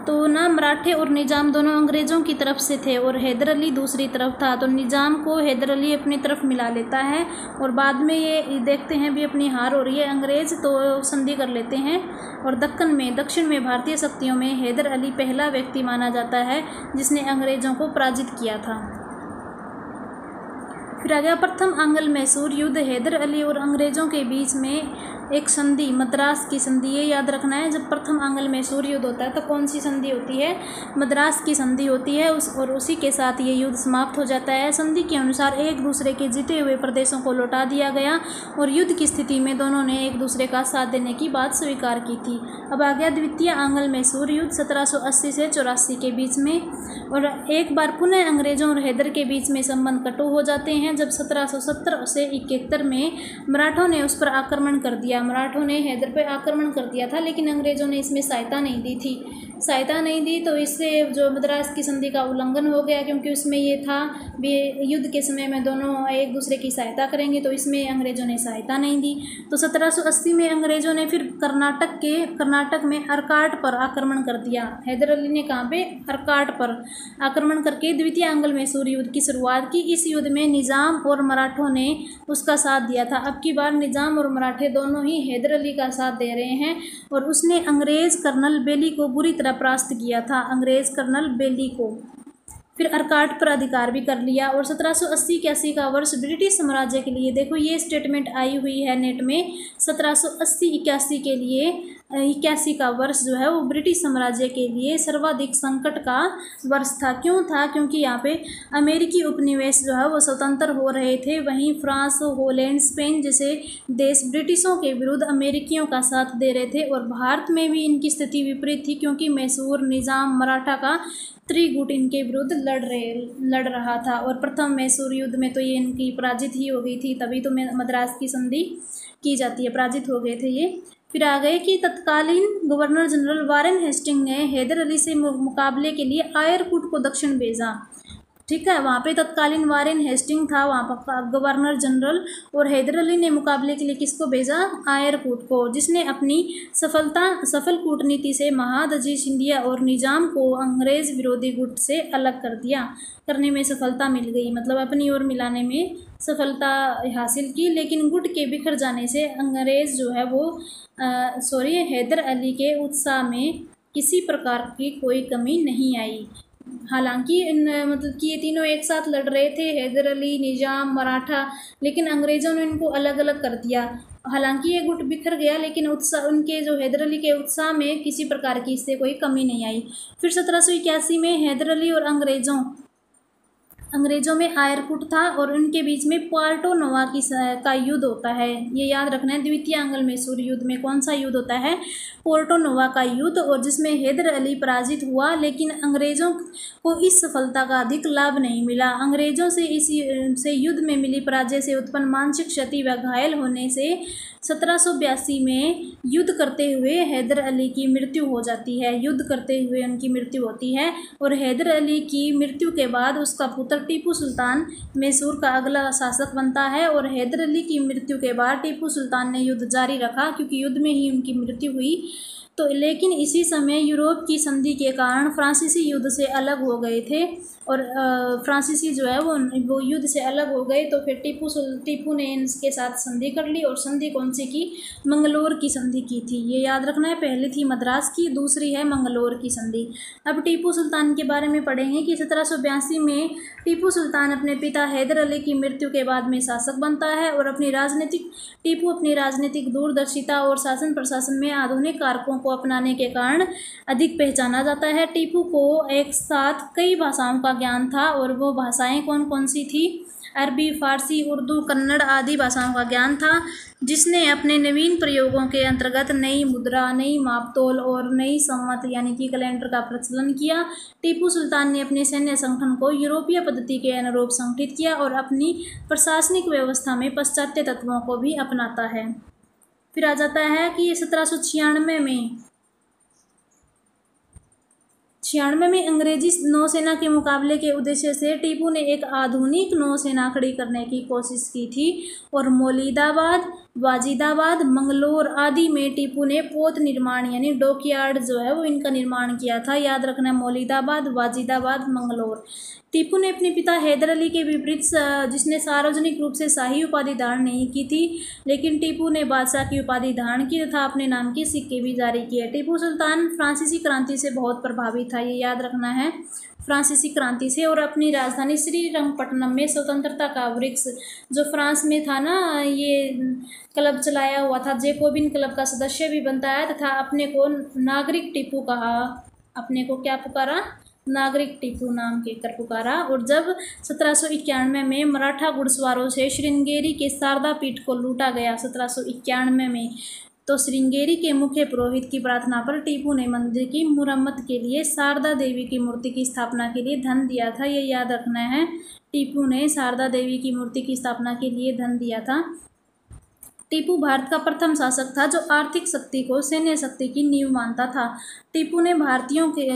तो ना मराठे और निजाम दोनों अंग्रेज़ों की तरफ से थे और हैदर अली दूसरी तरफ था। तो निजाम को हैदर अली अपनी तरफ मिला लेता है और बाद में ये देखते हैं भी अपनी हार हो रही है अंग्रेज़, तो संधि कर लेते हैं और दक्षिण में भारतीय शक्तियों में हैदर अली पहला व्यक्ति माना जाता है जिसने अंग्रेज़ों को पराजित किया था। फिर आ गया प्रथम आंग्ल मैसूर युद्ध। हैदर अली और अंग्रेज़ों के बीच में एक संधि, मद्रास की संधि, ये याद रखना है। जब प्रथम आंग्ल मैसूर युद्ध होता है तो कौन सी संधि होती है? मद्रास की संधि होती है और उसी के साथ ये युद्ध समाप्त हो जाता है। संधि के अनुसार एक दूसरे के जीते हुए प्रदेशों को लौटा दिया गया और युद्ध की स्थिति में दोनों ने एक दूसरे का साथ देने की बात स्वीकार की थी। अब आ गया द्वितीय आंग्ल मैसूर युद्ध 1780 से 84 के बीच में और एक बार पुनः अंग्रेज़ों और हैदर के बीच में संबंध कटु हो जाते हैं जब 1770 से 71 में मराठों ने उस पर आक्रमण कर दिया। मराठों ने हैदर पर आक्रमण कर दिया था, लेकिन अंग्रेज़ों ने इसमें सहायता नहीं दी तो इससे जो मद्रास की संधि का उल्लंघन हो गया, क्योंकि उसमें ये था भी युद्ध के समय में दोनों एक दूसरे की सहायता करेंगे, तो इसमें अंग्रेज़ों ने सहायता नहीं दी। तो 1780 में अंग्रेज़ों ने फिर कर्नाटक में अर्काट पर आक्रमण कर दिया। हैदर अली ने कहाँ पे? अर्काट पर आक्रमण करके द्वितीय आंग्ल मैसूर युद्ध की शुरुआत की। इस युद्ध में निजाम और मराठों ने उसका साथ दिया था। अब की बार निजाम और मराठे दोनों ही हैदर अली का साथ दे रहे हैं और उसने अंग्रेज़ कर्नल बेली को बुरी तरह परास्त किया था। अंग्रेज़ कर्नल बेली को फिर अर्काट पर अधिकार भी कर लिया और 1780-81 का वर्ष ब्रिटिश साम्राज्य के लिए, देखो ये स्टेटमेंट आई हुई है नेट में, 1780-81 के लिए 81 का वर्ष जो है वो ब्रिटिश साम्राज्य के लिए सर्वाधिक संकट का वर्ष था। क्यों था? क्योंकि यहाँ पे अमेरिकी उपनिवेश जो है वो स्वतंत्र हो रहे थे, वहीं फ्रांस, हॉलैंड, स्पेन जैसे देश ब्रिटिशों के विरुद्ध अमेरिकियों का साथ दे रहे थे। और भारत में भी इनकी स्थिति विपरीत थी, क्योंकि मैसूर, निज़ाम, मराठा का त्रिगुट इनके विरुद्ध लड़ रहा था। और प्रथम मैसूर युद्ध में तो ये इनकी पराजित ही हो गई थी, तभी तो मद्रास की संधि की जाती है, पराजित हो गए थे ये। फिर आ गए कि तत्कालीन गवर्नर जनरल वारेन हेस्टिंग ने हैदर अली से मुकाबले के लिए आयरकुट को दक्षिण भेजा। ठीक है, वहाँ पे तत्कालीन वारेन हेस्टिंग था वहाँ पर गवर्नर जनरल, और हैदर अली ने मुकाबले के लिए किसको भेजा? आयरकुट को, जिसने अपनी सफल कूटनीति से महादजी सिंधिया और निज़ाम को अंग्रेज़ विरोधी गुट से अलग करने में सफलता मिल गई, मतलब अपनी ओर मिलाने में सफलता हासिल की। लेकिन गुट के बिखर जाने से अंग्रेज़ जो है वो हैदर अली के उत्साह में किसी प्रकार की कोई कमी नहीं आई। हालांकि मतलब कि ये तीनों एक साथ लड़ रहे थे, हैदर अली, निज़ाम, मराठा, लेकिन अंग्रेज़ों ने इनको अलग अलग कर दिया। हालांकि ये गुट बिखर गया, लेकिन उत्साह उनके जो हैदर अली के उत्साह में किसी प्रकार की इससे कोई कमी नहीं आई। फिर 1781 में हैदर अली और अंग्रेज़ों में आयरकुट था, और उनके बीच में पोर्टो नोवा का युद्ध होता है। ये याद रखना है, द्वितीय आंग्ल मैसूर युद्ध में कौन सा युद्ध होता है? पोर्टो नोवा का युद्ध, और जिसमें हैदर अली पराजित हुआ। लेकिन अंग्रेज़ों को इस सफलता का अधिक लाभ नहीं मिला। अंग्रेज़ों से युद्ध में मिली पराजय से उत्पन्न मानसिक क्षति व घायल होने से 1782 में युद्ध करते हुए हैदर अली की मृत्यु हो जाती है। युद्ध करते हुए उनकी मृत्यु होती है, और हैदर अली की मृत्यु के बाद उसका पुत्र टीपू सुल्तान मैसूर का अगला शासक बनता है। और हैदर अली की मृत्यु के बाद टीपू सुल्तान ने युद्ध जारी रखा, क्योंकि युद्ध में ही उनकी मृत्यु हुई। तो लेकिन इसी समय यूरोप की संधि के कारण फ्रांसीसी युद्ध से अलग हो गए थे, और फ्रांसीसी जो है वो युद्ध से अलग हो गए। तो फिर टीपू ने इनके साथ संधि कर ली, और संधि कौन सी की? मंगलोर की संधि की थी। ये याद रखना है, पहली थी मद्रास की, दूसरी है मंगलोर की संधि। अब टीपू सुल्तान के बारे में पढ़ेंगे कि 1782 में टीपू सुल्तान अपने पिता हैदर अली की मृत्यु के बाद में शासक बनता है, और टीपू अपनी राजनीतिक दूरदर्शिता और शासन प्रशासन में आधुनिक कारकों को अपनाने के कारण अधिक पहचाना जाता है। टीपू को एक साथ कई भाषाओं का ज्ञान था, और वो भाषाएं कौन कौन सी थी? अरबी, फारसी, उर्दू, कन्नड़ आदि भाषाओं का ज्ञान था, जिसने अपने नवीन प्रयोगों के अंतर्गत नई मुद्रा, नई मापतोल और नई संवत यानी कि कैलेंडर का प्रचलन किया। टीपू सुल्तान ने अपने सैन्य संगठन को यूरोपीय पद्धति के अनुरूप संगठित किया, और अपनी प्रशासनिक व्यवस्था में पाश्चात्य तत्वों को भी अपनाता है। फिर आ जाता है कि 1796 में अंग्रेजी नौसेना के मुकाबले के उद्देश्य से टीपू ने एक आधुनिक नौसेना खड़ी करने की कोशिश की थी, और मौलिदाबाद, वाजिदाबाद, मंगलोर आदि में टीपू ने पोत निर्माण यानी डॉकयार्ड जो है वो इनका निर्माण किया था। याद रखना है, मौलिदाबाद, वाजिदाबाद, मंगलोर। टीपू ने अपने पिता हैदर अली के विपरीत, जिसने सार्वजनिक रूप से शाही उपाधि धारण नहीं की थी, लेकिन टीपू ने बादशाह की उपाधि धारण की तथा अपने नाम के सिक्के भी जारी किए। टीपू सुल्तान फ्रांसीसी क्रांति से बहुत प्रभावित था, ये याद रखना है, फ्रांसीसी क्रांति से। और अपनी राजधानी श्रीरंगपट्टनम में स्वतंत्रता का वृक्ष जो फ्रांस में था ना, ये क्लब चलाया हुआ था, जेकोबिन क्लब का सदस्य भी बनता है, तथा अपने को नागरिक टीपू कहा। अपने को क्या पुकारा? नागरिक टीपू नाम के कर पुकारा। और जब 1791 में मराठा घुड़सवारों से श्रृंगेरी के शारदा पीठ को लूटा गया 1791 में, तो श्रृंगेरी के मुख्य पुरोहित की प्रार्थना पर टीपू ने मंदिर की मुरम्मत के लिए शारदा देवी की मूर्ति की स्थापना के लिए धन दिया था। ये याद रखना है, टीपू ने शारदा देवी की मूर्ति की स्थापना के लिए धन दिया था। टीपू भारत का प्रथम शासक था जो आर्थिक शक्ति को सैन्य शक्ति की नींव मानता था। टीपू ने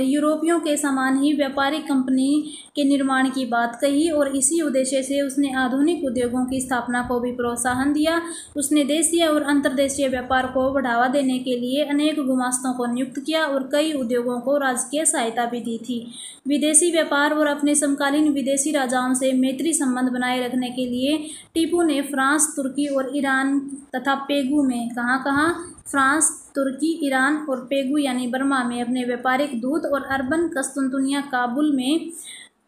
यूरोपियों के समान ही व्यापारिक कंपनी के निर्माण की बात कही, और इसी उद्देश्य से उसने आधुनिक उद्योगों की स्थापना को भी प्रोत्साहन दिया। उसने देशीय और अंतर्देशीय व्यापार को बढ़ावा देने के लिए अनेक गुमास्तों को नियुक्त किया, और कई उद्योगों को राजकीय सहायता भी दी थी। विदेशी व्यापार और अपने समकालीन विदेशी राजाओं से मैत्री संबंध बनाए रखने के लिए टीपू ने फ्रांस, तुर्की और ईरान तथा पेगू में कहाँ फ्रांस, तुर्की, ईरान और पेगू यानी बर्मा में अपने व्यापारिक दूत, और अर्बन कस्तुनतुनिया, काबुल में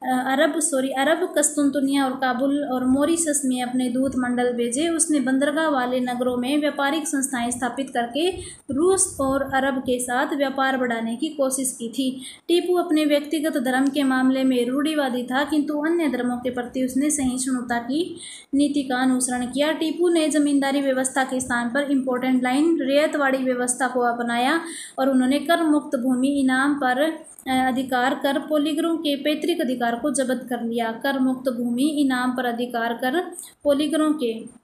अरब कस्तुनतुनिया और काबुल और मॉरिशस में अपने दूत मंडल भेजे। उसने बंदरगाह वाले नगरों में व्यापारिक संस्थाएं स्थापित करके रूस और अरब के साथ व्यापार बढ़ाने की कोशिश की थी। टीपू अपने व्यक्तिगत धर्म के मामले में रूढ़िवादी था, किंतु अन्य धर्मों के प्रति उसने सहिष्णुता की नीति का अनुसरण किया। टीपू ने जमींदारी व्यवस्था के स्थान पर इम्पोर्टेंट लाइन रियायतवाड़ी व्यवस्था को अपनाया और उन्होंने कर मुक्त भूमि इनाम पर अधिकार कर पोलीगरों के पैतृक अधिकार को जब्त कर लिया। कर मुक्त भूमि इनाम पर अधिकार कर पोलीगरों के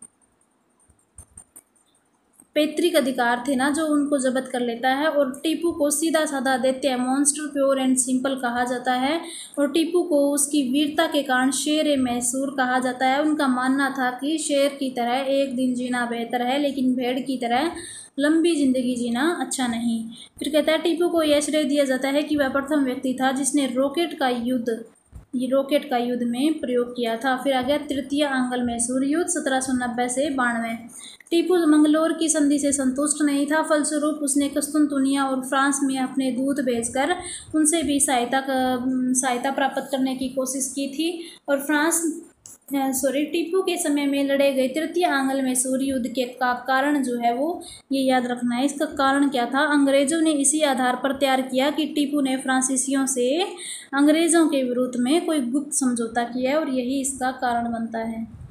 पैतृक अधिकार थे ना, जो उनको जब्त कर लेता है। और टीपू को सीधा साधा दैत्य मॉन्स्टर प्योर एंड सिंपल कहा जाता है और टीपू को उसकी वीरता के कारण शेर ए मैसूर कहा जाता है। उनका मानना था कि शेर की तरह एक दिन जीना बेहतर है, लेकिन भेड़ की तरह लंबी जिंदगी जीना अच्छा नहीं। फिर कहता है टीपू को यह श्रेय दिया जाता है कि वह प्रथम व्यक्ति था जिसने रॉकेट का युद्ध में प्रयोग किया था। फिर आ गया तृतीय आंग्ल मैसूर युद्ध 1790 से 92। टीपू मंगलोर की संधि से संतुष्ट नहीं था, फलस्वरूप उसने कस्तुनतुनिया और फ्रांस में अपने दूत भेजकर उनसे भी सहायता प्राप्त करने की कोशिश की थी। और टीपू के समय में लड़े गए तृतीय आंग्ल मैसूर युद्ध का कारण जो है वो ये याद रखना है। इसका कारण क्या था? अंग्रेजों ने इसी आधार पर तैयार किया कि टीपू ने फ्रांसीसियों से अंग्रेजों के विरुद्ध में कोई गुप्त समझौता किया है और यही इसका कारण बनता है।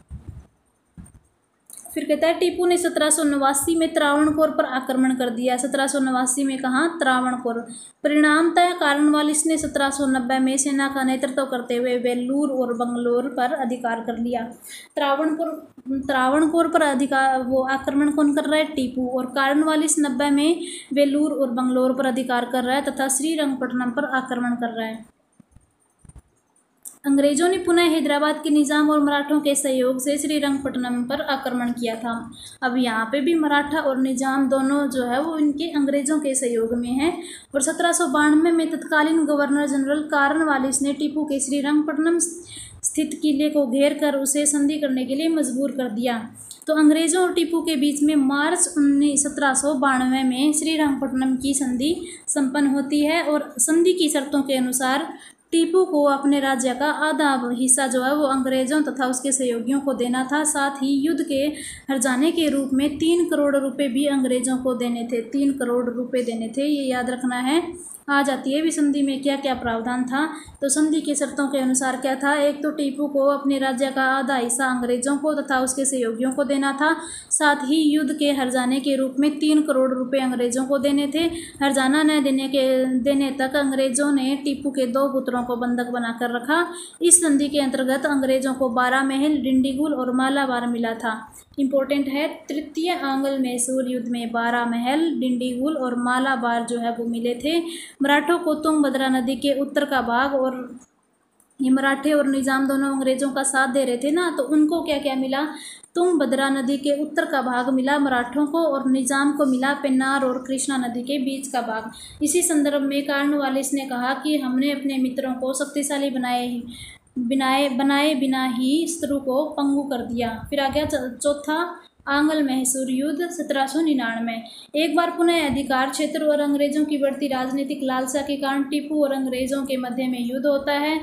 फिर कहता है टीपू ने 1789 में त्रावणकोर पर आक्रमण कर दिया। 1789 में कहाँ? त्रावणकोर। परिणामतः कॉर्नवालिस ने 1790 में सेना का नेतृत्व करते हुए वेल्लूर और बंगलोर पर अधिकार कर लिया। त्रावणकोर पर आक्रमण कौन कर रहा है? टीपू। और कॉर्नवालिस 90 में वेल्लूर और बंगलोर पर अधिकार कर रहा है तथा श्रीरंगपट्टनम पर आक्रमण कर रहा है। अंग्रेजों ने पुनः हैदराबाद के निजाम और मराठों के सहयोग से श्रीरंगपट्टनम पर आक्रमण किया था। अब यहाँ पे भी मराठा और निजाम दोनों जो है वो इनके अंग्रेजों के सहयोग में है। और 1792 में तत्कालीन गवर्नर जनरल कॉर्नवालिस ने टीपू के श्रीरंगपट्टनम स्थित किले को घेर कर उसे संधि करने के लिए मजबूर कर दिया। तो अंग्रेजों और टीपू के बीच में मार्च 1792 में श्रीरंगपट्टनम की संधि संपन्न होती है और संधि की शर्तों के अनुसार टीपू को अपने राज्य का आधा हिस्सा जो है वो अंग्रेजों तथा उसके सहयोगियों को देना था। साथ ही युद्ध के हर्जाने के रूप में 3 करोड़ रुपए भी अंग्रेजों को देने थे। 3 करोड़ रुपए देने थे, ये याद रखना है। आ जाती है भी संधि में क्या क्या प्रावधान था। तो संधि के शर्तों के अनुसार क्या था? एक तो टीपू को अपने राज्य का आधा हिस्सा अंग्रेजों को तथा उसके सहयोगियों को देना था। साथ ही युद्ध के हर्जाने के रूप में 3 करोड़ रुपए अंग्रेजों को देने थे। हर्जाना न देने तक अंग्रेजों ने टीपू के 2 पुत्रों को बंधक बनाकर रखा। इस संधि के अंतर्गत अंग्रेजों को 12 महल, डिंडीगुल और मालाबार मिला था। इम्पोर्टेंट है, तृतीय आंग्ल मैसूर युद्ध में 12 महल, डिंडीगुल और मालाबार जो है वो मिले थे। मराठों को तुंगभद्रा नदी के उत्तर का भाग, और ये मराठे और निजाम दोनों अंग्रेजों का साथ दे रहे थे ना, तो उनको क्या क्या मिला? तुंगभद्रा नदी के उत्तर का भाग मिला मराठों को और निजाम को मिला पेन्नार और कृष्णा नदी के बीच का भाग। इसी संदर्भ में कॉर्नवालिस ने कहा कि हमने अपने मित्रों को शक्तिशाली बनाए बिना ही शत्रु को पंगु कर दिया। फिर आ गया चौथा आंग्ल मैसूर युद्ध 1799। एक बार पुनः अधिकार क्षेत्र और अंग्रेजों की बढ़ती राजनीतिक लालसा के कारण टीपू और अंग्रेजों के मध्य में युद्ध होता है।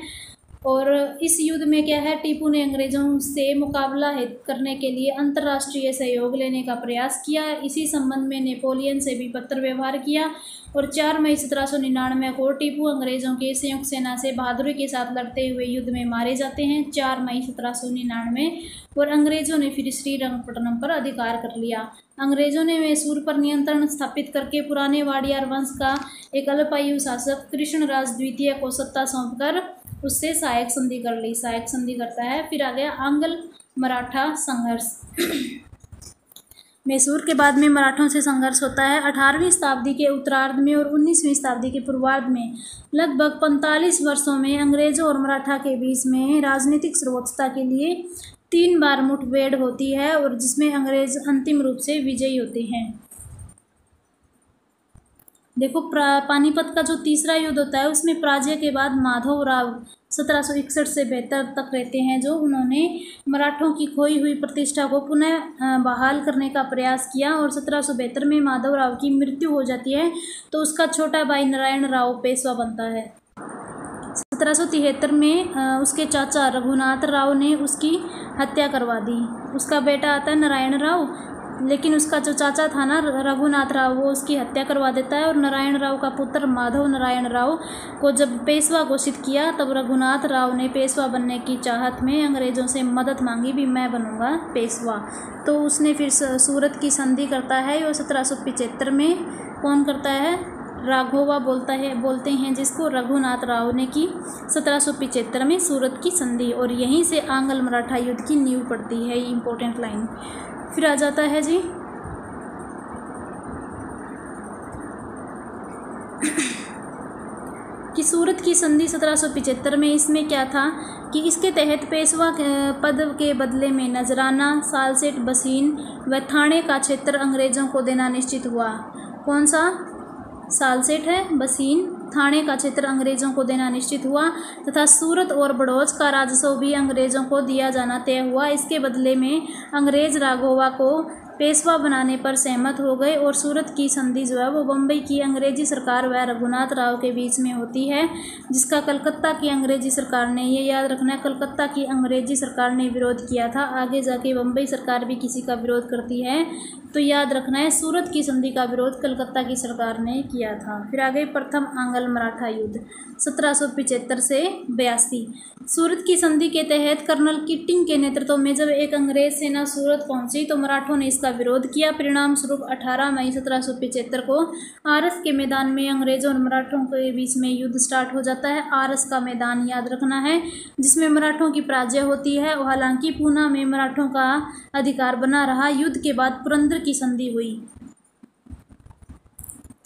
और इस युद्ध में क्या है? टीपू ने अंग्रेजों से मुकाबला करने के लिए अंतर्राष्ट्रीय सहयोग लेने का प्रयास किया। इसी संबंध में नेपोलियन से भी पत्र व्यवहार किया और 4 मई 1799 को टीपू अंग्रेजों की संयुक्त सेना से बहादुरी के साथ लड़ते हुए युद्ध में मारे जाते हैं। 4 मई 1799। और अंग्रेजों ने फिर श्रीरंगपट्टनम पर अधिकार कर लिया। अंग्रेजों ने मैसूर पर नियंत्रण स्थापित करके पुराने वाडियार वंश का एक अल्पायु शासक कृष्णराज द्वितीय को सत्ता सौंपकर उससे सहायक संधि कर ली। सहायक संधि करता है। फिर आ गया आंग्ल मराठा संघर्ष। मैसूर के बाद में मराठों से संघर्ष होता है। 18वीं शताब्दी के उत्तरार्ध में और 19वीं शताब्दी के पूर्वार्ध में लगभग 45 वर्षों में अंग्रेजों और मराठा के बीच में राजनीतिक सर्वोच्चता के लिए 3 बार मुठभेड़ होती है और जिसमें अंग्रेज अंतिम रूप से विजयी होते हैं। देखो, पानीपत का जो तीसरा युद्ध होता है उसमें पराजय के बाद माधवराव 1761 से 72 तक रहते हैं, जो उन्होंने मराठों की खोई हुई प्रतिष्ठा को पुनः बहाल करने का प्रयास किया। और 1772 में माधवराव की मृत्यु हो जाती है, तो उसका छोटा भाई नारायण राव पेशवा बनता है। 1773 में उसके चाचा रघुनाथ राव ने उसकी हत्या करवा दी। उसका बेटा आता है नारायण राव, लेकिन उसका जो चाचा था ना रघुनाथ राव, वो उसकी हत्या करवा देता है। और नारायण राव का पुत्र माधव नारायण राव को जब पेशवा घोषित किया, तब रघुनाथ राव ने पेशवा बनने की चाहत में अंग्रेज़ों से मदद मांगी, भी मैं बनूंगा पेशवा। तो उसने फिर सूरत की संधि करता है। और 1775 में कौन करता है? राघोबा बोलते हैं जिसको, रघुनाथ राव ने की 1775 में सूरत की संधि। और यहीं से आंग्ल मराठा युद्ध की नींव पड़ती है। ये इंपॉर्टेंट लाइन। फिर आ जाता है जी कि सूरत की संधि 1775 में, इसमें क्या था कि इसके तहत पेशवा पद के बदले में नजराना, सालसेट, बसीन व थाने का क्षेत्र अंग्रेजों को देना निश्चित हुआ। कौन सा? सालसेट है, बसीन, थाने का क्षेत्र अंग्रेजों को देना निश्चित हुआ तथा सूरत और बड़ौच का राजस्व भी अंग्रेजों को दिया जाना तय हुआ। इसके बदले में अंग्रेज राघोबा को पेशवा बनाने पर सहमत हो गए। और सूरत की संधि जो है वो बम्बई की अंग्रेजी सरकार व रघुनाथ राव के बीच में होती है, जिसका कलकत्ता की अंग्रेजी सरकार ने, ये याद रखना है, कलकत्ता की अंग्रेजी सरकार ने विरोध किया था। आगे जाके बम्बई सरकार भी किसी का विरोध करती है, तो याद रखना है सूरत की संधि का विरोध कलकत्ता की सरकार ने किया था। फिर आगे प्रथम आंग्ल मराठा युद्ध 1775 से 82। सूरत की संधि के तहत कर्नल किटिंग के नेतृत्व में जब एक अंग्रेज सेना सूरत पहुंची तो मराठों ने इसका विरोध किया। परिणाम स्वरूप 18 मई 1775 को आरस के मैदान में अंग्रेजों और मराठों के बीच में युद्ध स्टार्ट हो जाता है। आरस का मैदान याद रखना है, जिसमें मराठों की पराजय होती है। हालांकि पूना में मराठों का अधिकार बना रहा। युद्ध के बाद पुरंदर की संधि हुई।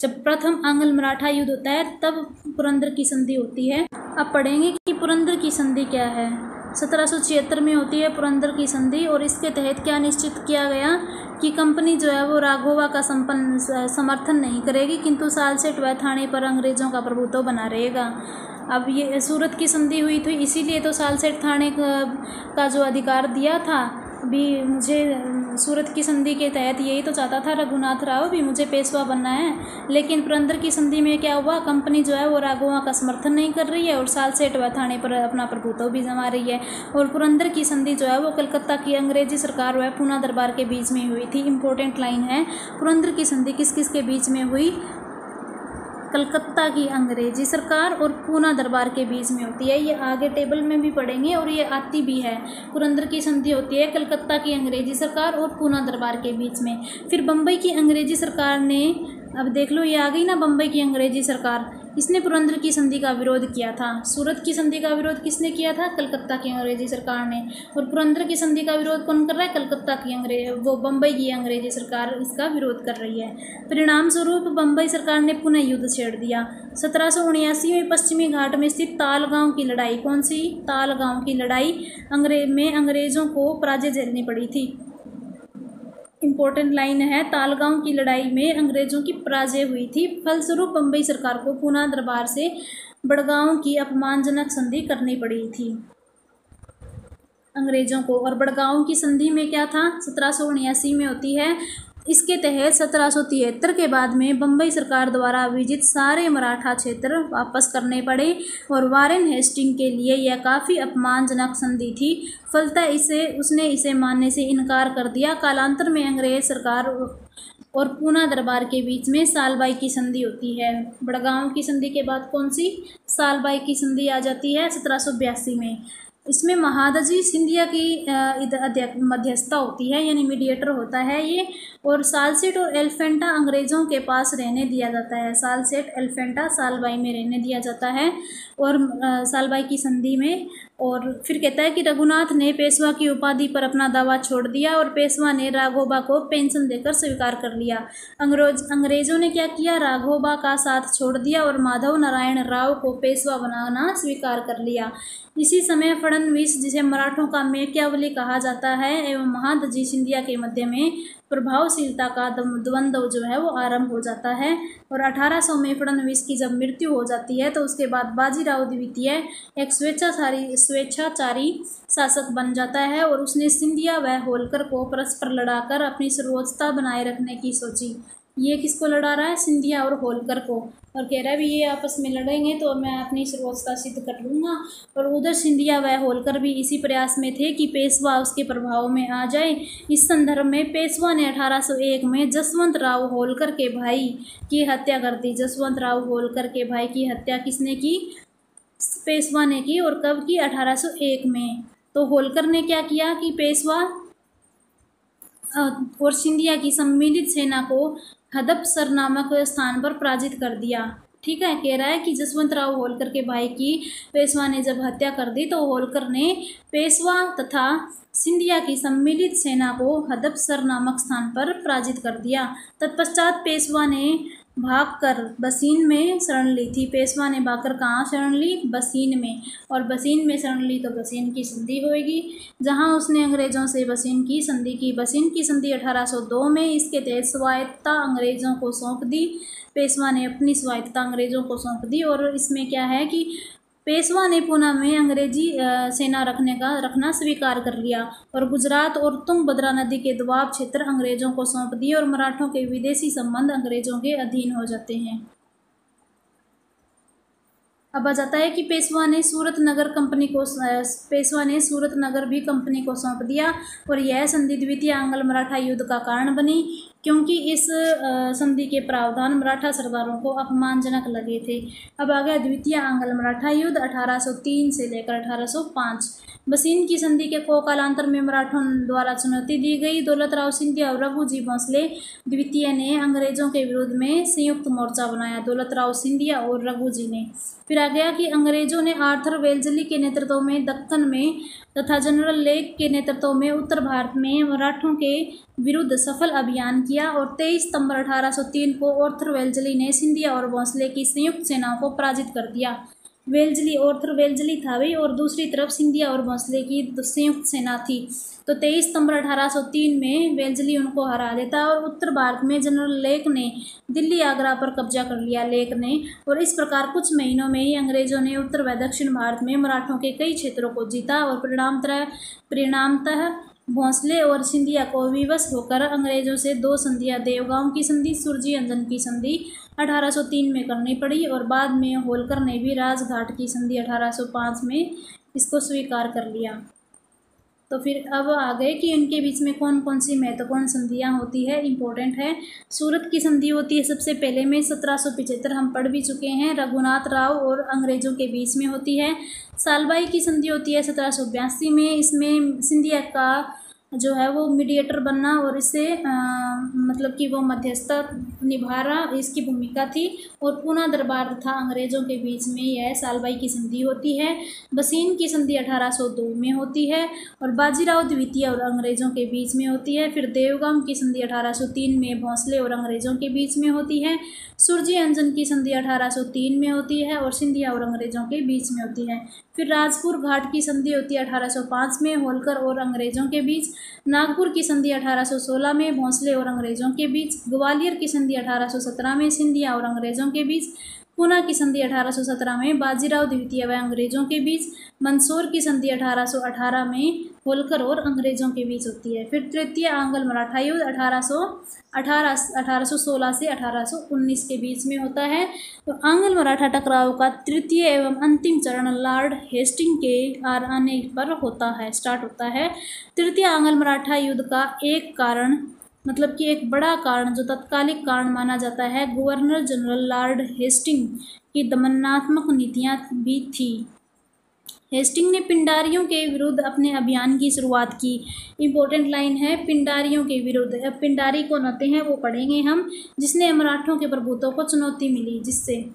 जब प्रथम आंग्ल मराठा युद्ध होता है तब पुरंदर की संधि होती है। अब पढ़ेंगे कि पुरंदर की संधि क्या है। 1776 में होती है पुरंदर की संधि। और इसके तहत क्या निश्चित किया गया कि कंपनी जो है वो राघोबा का समर्थन नहीं करेगी, किंतु सालसेट व थाने पर अंग्रेजों का प्रभुत्व बना रहेगा। अब ये सूरत की संधि हुई थी, इसीलिए तो सालसेट थाने का जो अधिकार दिया था भी, मुझे सूरत की संधि के तहत यही तो चाहता था रघुनाथ राव भी, मुझे पेशवा बनना है। लेकिन पुरंदर की संधि में क्या हुआ, कंपनी जो है वो राघोबा का समर्थन नहीं कर रही है और सालसेट व थाने पर अपना प्रभुत्व भी जमा रही है। और पुरंदर की संधि जो है वो कलकत्ता की अंग्रेजी सरकार व पूना दरबार के बीच में हुई थी। इंपॉर्टेंट लाइन है, पुरंदर की संधि किस किस के बीच में हुई? कलकत्ता की अंग्रेजी सरकार और पूना दरबार के बीच में होती है। ये आगे टेबल में भी पढ़ेंगे और ये आती भी है। पुरंदर की संधि होती है कलकत्ता की अंग्रेजी सरकार और पूना दरबार के बीच में। फिर बम्बई की अंग्रेजी सरकार ने, अब देख लो ये आ गई ना बम्बई की अंग्रेजी सरकार, इसने पुरंदर की संधि का विरोध किया था। सूरत की संधि का विरोध किसने किया था? कलकत्ता की अंग्रेजी सरकार ने। और पुरंदर की संधि का विरोध कौन कर रहा है? कलकत्ता की वो बम्बई की अंग्रेजी सरकार इसका विरोध कर रही है। परिणाम स्वरूप बम्बई सरकार ने पुनः युद्ध छेड़ दिया। 1779 में पश्चिमी घाट में स्थित तालगांव की लड़ाई, कौन सी? तालगांव की लड़ाई में अंग्रेजों को पराजय झेलनी पड़ी थी। इंपॉर्टेंट लाइन है, तालगांव की लड़ाई में अंग्रेजों की पराजय हुई थी। फलस्वरूप बम्बई सरकार को पूना दरबार से बड़गांव की अपमानजनक संधि करनी पड़ी थी अंग्रेजों को। और बड़गांव की संधि में क्या था? 1779 में होती है। इसके तहत 1773 के बाद में बम्बई सरकार द्वारा विजित सारे मराठा क्षेत्र वापस करने पड़े और वारेन हेस्टिंग के लिए यह काफ़ी अपमानजनक संधि थी। फलतः उसने इसे मानने से इनकार कर दिया। कालांतर में अंग्रेज सरकार और पूना दरबार के बीच में सालबाई की संधि होती है। बड़गांव की संधि के बाद कौन सी? सालबाई की संधि आ जाती है 1782 में। इसमें महादजी सिंधिया की मध्यस्थता होती है, यानी मीडिएटर होता है ये। और सालसेट और एलिफेंटा अंग्रेज़ों के पास रहने दिया जाता है। सालसेट एलिफेंटा सालबाई में रहने दिया जाता है और सालबाई की संधि में। और फिर कहता है कि रघुनाथ ने पेशवा की उपाधि पर अपना दावा छोड़ दिया और पेशवा ने राघोबा को पेंशन देकर स्वीकार कर लिया। अंग्रेज़ों ने क्या किया? राघोबा का साथ छोड़ दिया और माधव नारायण राव को पेशवा बनाना स्वीकार कर लिया। इसी समय फडणवीस, जिसे मराठों का मेकियावली कहा जाता है, एवं महादजी सिंधिया के मध्य में प्रभावशीलता का द्वंद्व जो है वो आरंभ हो जाता है। और 1800 में फडणवीस की जब मृत्यु हो जाती है तो उसके बाद बाजीराव द्वितीय एक स्वेच्छाचारी शासक बन जाता है और उसने सिंधिया व होलकर को परस्पर लड़ाकर अपनी सर्वोच्चता बनाए रखने की सोची। ये किसको लड़ा रहा है? सिंधिया और होलकर को। और कह रहा है भी ये आपस में लड़ेंगे तो मैं अपनी सर्वोच्चता सिद्ध कर लूँगा। और उधर सिंधिया व होलकर भी इसी प्रयास में थे कि पेशवा उसके प्रभाव में आ जाए। इस संदर्भ में पेशवा ने 1801 में जसवंत राव होलकर के भाई की हत्या कर दी। जसवंत राव होलकर के भाई की हत्या किसने की? पेशवा ने की। और कब की? 1801 में। तो होलकर ने क्या किया कि पेशवा और सिंधिया की सम्मिलित सेना को हदपसर नामक स्थान पर पराजित कर दिया। ठीक है, कह रहा है कि जसवंत राव होलकर के भाई की पेशवा ने जब हत्या कर दी तो होलकर ने पेशवा तथा सिंधिया की सम्मिलित सेना को हदपसर नामक स्थान पर पराजित कर दिया। तत्पश्चात पेशवा ने भागकर बसीन में शरण ली थी। पेशवा ने भागकर कहाँ शरण ली? बसीन में। और बसीन में शरण ली तो बसीन की संधि होगी, जहाँ उसने अंग्रेजों से बसीन की संधि की। बसीन की संधि 1802 में। इसके तहत स्वायत्तता अंग्रेजों को सौंप दी। पेशवा ने अपनी स्वायत्तता अंग्रेजों को सौंप दी। और इसमें क्या है कि पेशवा ने पुणे में अंग्रेजी सेना रखना स्वीकार कर लिया और गुजरात और तुंगभद्रा नदी के दोआब क्षेत्र अंग्रेजों को सौंप दिए और मराठों के विदेशी संबंध अंग्रेजों के अधीन हो जाते हैं। अब आ जाता है कि पेशवा ने सूरत नगर भी कंपनी को सौंप दिया। और यह संधि द्वितीय आंग्ल मराठा युद्ध का कारण बनी, क्योंकि इस संधि के प्रावधान मराठा सरदारों को अपमानजनक लगे थे। अब आ गया द्वितीय आंग्ल मराठा युद्ध 1803 से लेकर 1805। बसीन की संधि के कालांतर में मराठों द्वारा चुनौती दी गई। दौलतराव सिंधिया और रघुजी भोसले द्वितीय ने अंग्रेजों के विरोध में संयुक्त मोर्चा बनाया। दौलतराव सिंधिया और रघुजी ने। फिर आ गया कि अंग्रेजों ने आर्थर वेल्जली के नेतृत्व में दक्कन में तथा जनरल लेक के नेतृत्व में उत्तर भारत में मराठों के विरुद्ध सफल अभियान किया। और 23 सितंबर 1803 को आर्थर वेल्जली ने सिंधिया और भोसले की संयुक्त सेनाओं को पराजित कर दिया। आर्थर वेल्जली था भाई, और दूसरी तरफ सिंधिया और भोसले की संयुक्त सेना थी। तो 23 सितंबर 1803 में वेल्जली उनको हरा देता है। और उत्तर भारत में जनरल लेक ने दिल्ली आगरा पर कब्जा कर लिया। लेक ने। और इस प्रकार कुछ महीनों में ही अंग्रेजों ने उत्तर व दक्षिण भारत में मराठों के कई क्षेत्रों को जीता। और परिणामतः भोसले और सिंधिया को विवश होकर अंग्रेजों से 2 संधियां, देवगांव की संधि, सुरजी अंजन की संधि 1803 में करनी पड़ी। और बाद में होलकर ने भी राजघाट की संधि 1805 में इसको स्वीकार कर लिया। तो फिर अब आ गए कि इनके बीच में कौन कौन सी महत्वपूर्ण संधियां होती है, इम्पोर्टेंट है। सूरत की संधि होती है सबसे पहले में 1775, हम पढ़ भी चुके हैं, रघुनाथ राव और अंग्रेजों के बीच में होती है। सालबाई की संधि होती है 1782 में। इसमें सिंधिया का जो है वो मीडिएटर बनना और इससे मतलब कि वो मध्यस्थता निभा रहा, इसकी भूमिका थी। और पूना दरबार तथा अंग्रेजों के बीच में यह सालबाई की संधि होती है। बसीन की संधि 1802 में होती है। और बाजीराव द्वितीय और अंग्रेजों के बीच में होती है। फिर देवगाम की संधि 1803 में भोसले और अंग्रेजों के बीच में होती है। सुरजी अंजन की संधि 1803 में होती है और सिंधिया और अंग्रेजों के बीच में होती है। फिर राजपुर घाट की संधि होती है 1805 में होलकर और अंग्रेजों के बीच। नागपुर की संधि 1816 में भोसले और अंग्रेजों के बीच। ग्वालियर की संधि 1817 में सिंधिया और अंग्रेजों के बीच। पूना की संधि 1817 में बाजीराव द्वितीय व अंग्रेजों के बीच। मंदसौर की संधि 1818 में होलकर और अंग्रेजों के बीच होती है। फिर तृतीय आंग्ल मराठा युद्ध 1816 से 1819 के बीच में होता है। तो आंग्ल मराठा टकराव का तृतीय एवं अंतिम चरण लॉर्ड हेस्टिंग के आने पर स्टार्ट होता है। तृतीय आंग्ल मराठा युद्ध का एक कारण मतलब कि एक बड़ा कारण जो तत्कालिक कारण माना जाता है, गवर्नर जनरल लॉर्ड हेस्टिंग की दमनात्मक नीतियां भी थी। हेस्टिंग ने पिंडारियों के विरुद्ध अपने अभियान की शुरुआत की। इंपॉर्टेंट लाइन है पिंडारियों के विरुद्ध। अब पिंडारी कौन होते हैं वो पढ़ेंगे हम, जिसने मराठों के प्रभुत्व को चुनौती मिली। जिससे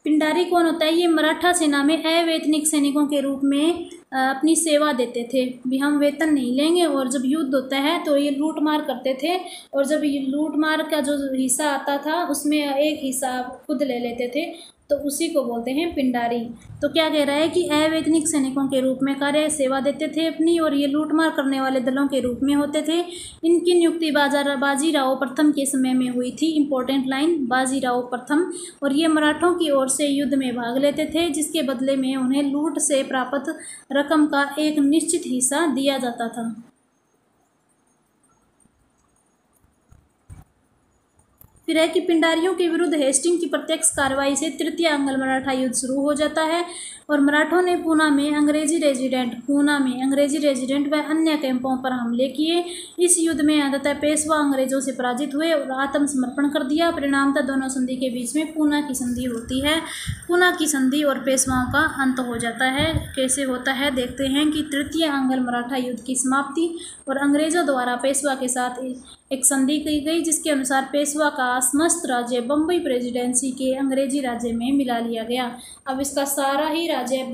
पिंडारी कौन होता है? ये मराठा सेना में अवैतनिक सैनिकों के रूप में अपनी सेवा देते थे। भी हम वेतन नहीं लेंगे, और जब युद्ध होता है तो ये लूट मार करते थे। और जब ये लूट मार का जो हिस्सा आता था उसमें एक हिस्सा खुद ले लेते थे, तो उसी को बोलते हैं पिंडारी। तो क्या कह रहा है कि अवैतनिक सैनिकों के रूप में कार्य सेवा देते थे अपनी, और ये लूटमार करने वाले दलों के रूप में होते थे। इनकी नियुक्ति बाजीराव प्रथम के समय में हुई थी। इंपॉर्टेंट लाइन, बाजीराव प्रथम। और ये मराठों की ओर से युद्ध में भाग लेते थे, जिसके बदले में उन्हें लूट से प्राप्त रकम का एक निश्चित हिस्सा दिया जाता था। फिर है कि पिंडारियों के विरुद्ध हेस्टिंग की प्रत्यक्ष कार्रवाई से तृतीय आंग्ल मराठा युद्ध शुरू हो जाता है और मराठों ने पूना में अंग्रेजी रेजिडेंट व अन्य कैंपों पर हमले किए। इस युद्ध में अंततः पेशवा अंग्रेजों से पराजित हुए और आत्मसमर्पण कर दिया। परिणामतः दोनों संधि के बीच में पूना की संधि होती है। पूना की संधि और पेशवाओं का अंत हो जाता है। कैसे होता है देखते हैं कि तृतीय आंग्ल मराठा युद्ध की समाप्ति और अंग्रेजों द्वारा पेशवा के साथ एक संधि की गई, जिसके अनुसार पेशवा का समस्त राज्य बम्बई प्रेसिडेंसी के अंग्रेजी राज्य में मिला लिया गया। अब इसका सारा ही राज्य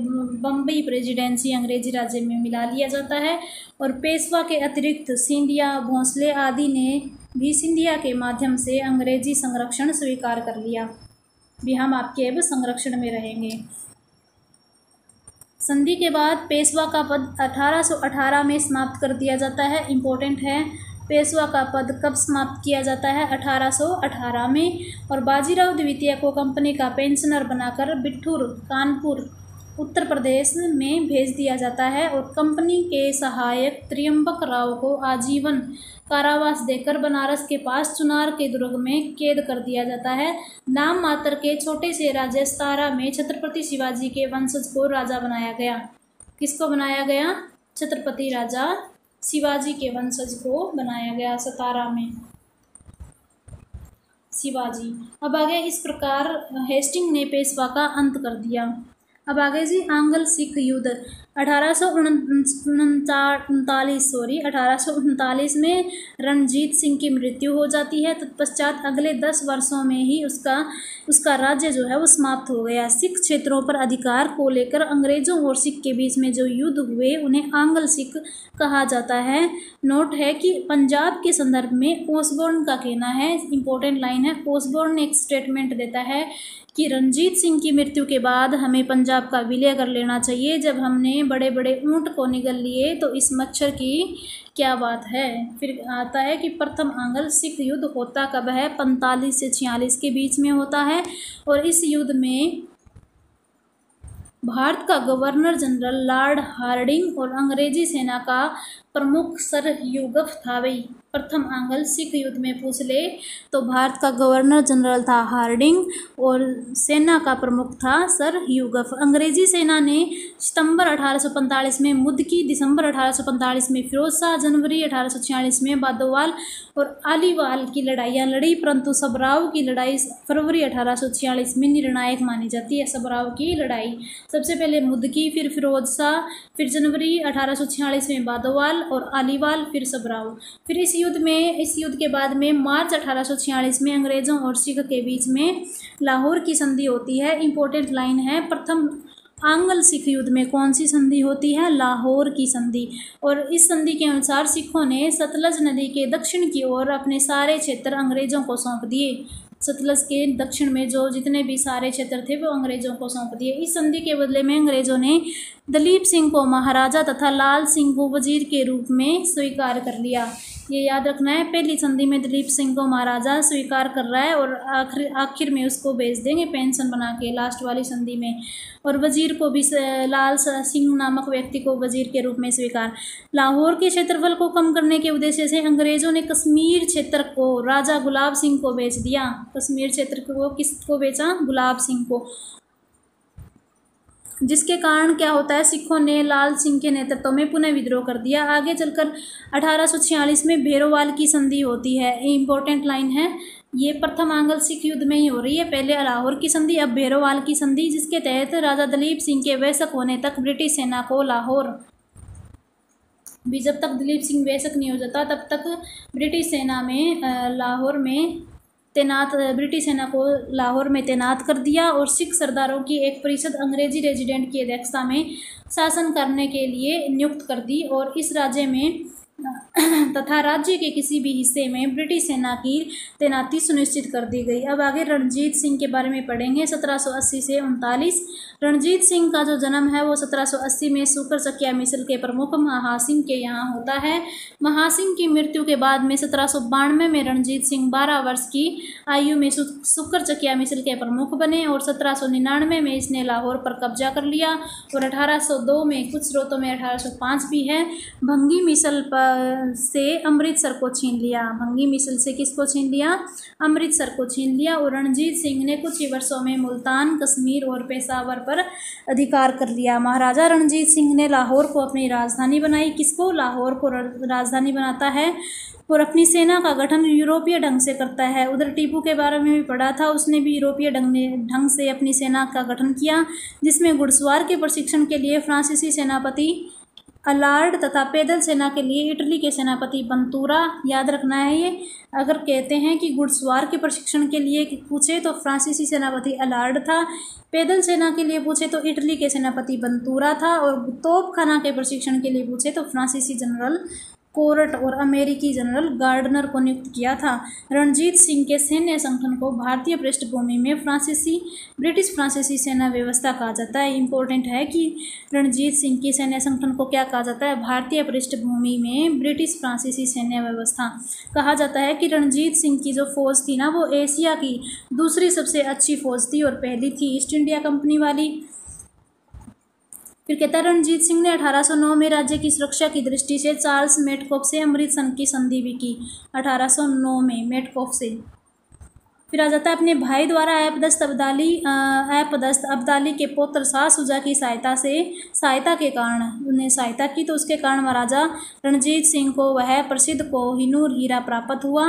बम्बई प्रेसिडेंसी अंग्रेजी राज्य में मिला लिया जाता है और पेशवा के अतिरिक्त सिंधिया, भोंसले आदि ने भी सिंधिया के माध्यम से अंग्रेजी संरक्षण स्वीकार कर लिया। भी हम आपके अब संरक्षण में रहेंगे। संधि के बाद पेशवा का पद 1818 में समाप्त कर दिया जाता है। इम्पोर्टेंट है, पेशवा का पद कब समाप्त किया जाता है? 1818 में। और बाजीराव द्वितीय को कंपनी का पेंशनर बनाकर बिठूर, कानपुर, उत्तर प्रदेश में भेज दिया जाता है और कंपनी के सहायक त्र्यंबक राव को आजीवन कारावास देकर बनारस के पास चुनार के दुर्ग में कैद कर दिया जाता है। नाम मात्र के छोटे से राज्य सतारा में छत्रपति शिवाजी के वंशज को राजा बनाया गया। किसको बनाया गया? छत्रपति राजा शिवाजी के वंशज को बनाया गया सतारा में शिवाजी। अब आगे इस प्रकार हेस्टिंग ने पेशवा का अंत कर दिया। अब आगे जी आंग्ल सिख युद्ध 1839 में रणजीत सिंह की मृत्यु हो जाती है। तत्पश्चात अगले 10 वर्षों में ही उसका राज्य जो है वो समाप्त हो गया। सिख क्षेत्रों पर अधिकार को लेकर अंग्रेजों और सिख के बीच में जो युद्ध हुए उन्हें आंग्ल सिख कहा जाता है। नोट है कि पंजाब के संदर्भ में ओसबोर्न का कहना है, इंपॉर्टेंट लाइन है, ओसबोर्न एक स्टेटमेंट देता है कि रणजीत सिंह की मृत्यु के बाद हमें पंजाब का विलय कर लेना चाहिए। जब हमने बड़े बड़े ऊंट को निगल लिए तो इस मच्छर की क्या बात है। फिर आता है कि प्रथम आंग्ल सिख युद्ध होता कब है? 45 से 46 के बीच में होता है और इस युद्ध में भारत का गवर्नर जनरल लॉर्ड हार्डिंग और अंग्रेजी सेना का प्रमुख सर ह्यूगफ था। भाई प्रथम आंग्ल सिख युद्ध में पूछ ले तो भारत का गवर्नर जनरल था हार्डिंग और सेना का प्रमुख था सर ह्यूगफ। अंग्रेजी सेना ने सितंबर 1845 में मुदकी, दिसंबर 1845 में फिरोज शाह, जनवरी 1846 में बादोवाल और आलीवाल की लड़ाइयाँ लड़ी, परंतु सबराव की लड़ाई फरवरी 1846 में निर्णायक मानी जाती है। सबराव की लड़ाई सबसे पहले मुदकी, फिर फिरोज शाह, फिर जनवरी 1846 में बादोवाल और आलीवाल, फिर सबराव। फिर इस युद्ध के बाद में मार्च 1846 में अंग्रेजों और सिख के बीच में लाहौर की संधि होती है। इंपॉर्टेंट लाइन है, प्रथम आंग्ल सिख युद्ध में कौन सी संधि होती है? लाहौर की संधि। और इस संधि के अनुसार सिखों ने सतलज नदी के दक्षिण की ओर अपने सारे क्षेत्र अंग्रेजों को सौंप दिए। सतलज के दक्षिण में जो जितने भी सारे क्षेत्र थे वो अंग्रेजों को सौंप दिए। इस संधि के बदले में अंग्रेजों ने दलीप सिंह को महाराजा तथा लाल सिंह को वजीर के रूप में स्वीकार कर लिया। ये याद रखना है, पहली संधि में दलीप सिंह को महाराजा स्वीकार कर रहा है और आखिर में उसको भेज देंगे पेंशन बना के लास्ट वाली संधि में। और वजीर को भी लाल सिंह नामक व्यक्ति को वजीर के रूप में स्वीकार। लाहौर के क्षेत्रफल को कम करने के उद्देश्य से अंग्रेजों ने कश्मीर क्षेत्र को राजा गुलाब सिंह को बेच दिया। कश्मीर क्षेत्र को किसको बेचा? गुलाब सिंह को। जिसके कारण क्या होता है, सिखों ने लाल सिंह के नेतृत्व में पुनः विद्रोह कर दिया। आगे चलकर 1846 में भेरोवाल की संधि होती है। इंपॉर्टेंट लाइन है, ये प्रथम आंग्ल सिख युद्ध में ही हो रही है। पहले लाहौर की संधि, अब भेरोवाल की संधि, जिसके तहत राजा दलीप सिंह के वयस्क होने तक ब्रिटिश सेना को लाहौर भी, जब तक दलीप सिंह वयस्क नहीं हो जाता तब तक ब्रिटिश सेना में लाहौर में ब्रिटिश सेना को लाहौर में तैनात कर दिया और सिख सरदारों की एक परिषद अंग्रेजी रेजिडेंट की अध्यक्षता में शासन करने के लिए नियुक्त कर दी और इस राज्य में तथा राज्य के किसी भी हिस्से में ब्रिटिश सेना की तैनाती सुनिश्चित कर दी गई। अब आगे रणजीत सिंह के बारे में पढ़ेंगे। 1780 से 39 रणजीत सिंह का जो जन्म है वो 1780 में सुकर चकिया मिसल के प्रमुख महासिंह के यहाँ होता है। महासिंह की मृत्यु के बाद में 1792 में रणजीत सिंह 12 वर्ष की आयु में सुकर चकिया मिसल के प्रमुख बने और 1799 में इसने लाहौर पर कब्जा कर लिया और 1802 में, कुछ स्रोतों में 1805 भी है, भंगी मिसल पर से अमृतसर को छीन लिया। भंगी मिसल से किसको छीन लिया? अमृतसर को छीन लिया। और रणजीत सिंह ने कुछ ही वर्षों में मुल्तान, कश्मीर और पेशावर पर अधिकार कर लिया। महाराजा रणजीत सिंह ने लाहौर को अपनी राजधानी बनाई। किसको? लाहौर को राजधानी बनाता है और अपनी सेना का गठन यूरोपीय ढंग से करता है। उधर टीपू के बारे में भी पढ़ा था, उसने भी यूरोपीय ढंग से अपनी सेना का गठन किया, जिसमें घुड़सवार के प्रशिक्षण के लिए फ्रांसीसी सेनापति अलार्ड तथा पैदल सेना के लिए इटली के सेनापति बंतूरा। याद रखना है ये। अगर कहते हैं कि घुड़सवार के प्रशिक्षण के लिए पूछे तो फ्रांसीसी सेनापति अलार्ड था, पैदल सेना के लिए पूछे तो इटली के सेनापति बंतूरा था, और तोपखाना के प्रशिक्षण के लिए पूछे तो फ्रांसीसी जनरल कोरट और अमेरिकी जनरल गार्डनर को नियुक्त किया था। रणजीत सिंह के सैन्य संगठन को भारतीय पृष्ठभूमि में ब्रिटिश फ्रांसीसी सेना व्यवस्था कहा जाता है। इम्पोर्टेंट है कि रणजीत सिंह की सैन्य संगठन को क्या कहा जाता है? भारतीय पृष्ठभूमि में ब्रिटिश फ्रांसीसी सैन्य व्यवस्था। कहा जाता है कि रणजीत सिंह की जो फौज थी ना, वो एशिया की दूसरी सबसे अच्छी फौज थी और पहली थी ईस्ट इंडिया कंपनी वाली। फिर कहता है रणजीत सिंह ने 1809 में राज्य की सुरक्षा की दृष्टि से चार्ल्स मेटकॉफ से अमृतसर की संधि भी की। 1809 में मेटकॉफ से। फिर आ जाता है अपने भाई द्वारा ऐपदस्त अब्दाली के पुत्र शाह शुजा की सहायता के कारण उन्हें सहायता की, तो उसके कारण महाराजा रणजीत सिंह को वह प्रसिद्ध कोहिनूर हीरा प्राप्त हुआ,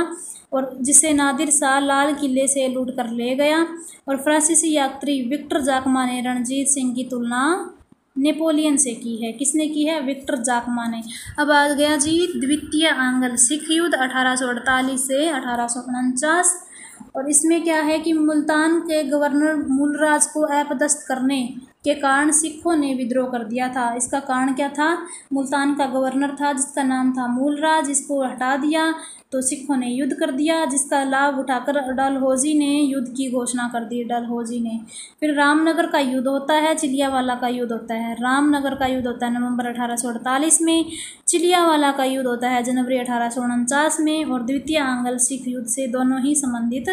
और जिसे नादिर शाह लाल किले से लूट कर ले गया। और फ्रांसीसी यात्री विक्टर जाकमा ने रणजीत सिंह की तुलना नेपोलियन से की है। किसने की है? विक्टर जाकमा ने। अब आ गया जी द्वितीय आंग्ल सिख युद्ध 1848 से 1849। और इसमें क्या है कि मुल्तान के गवर्नर मूलराज को अपदस्थ करने के कारण सिखों ने विद्रोह कर दिया था। इसका कारण क्या था? मुल्तान का गवर्नर था जिसका नाम था मूलराज, इसको हटा दिया तो सिखों ने युद्ध कर दिया, जिसका लाभ उठाकर डलहौजी ने युद्ध की घोषणा कर दी। डलहौजी ने। फिर रामनगर का युद्ध होता है, चिलियावाला का युद्ध होता है। रामनगर का युद्ध होता है नवंबर 1848 में, चिलियावाला का युद्ध होता है जनवरी 1849 में, और द्वितीय आंग्ल सिख युद्ध से दोनों ही संबंधित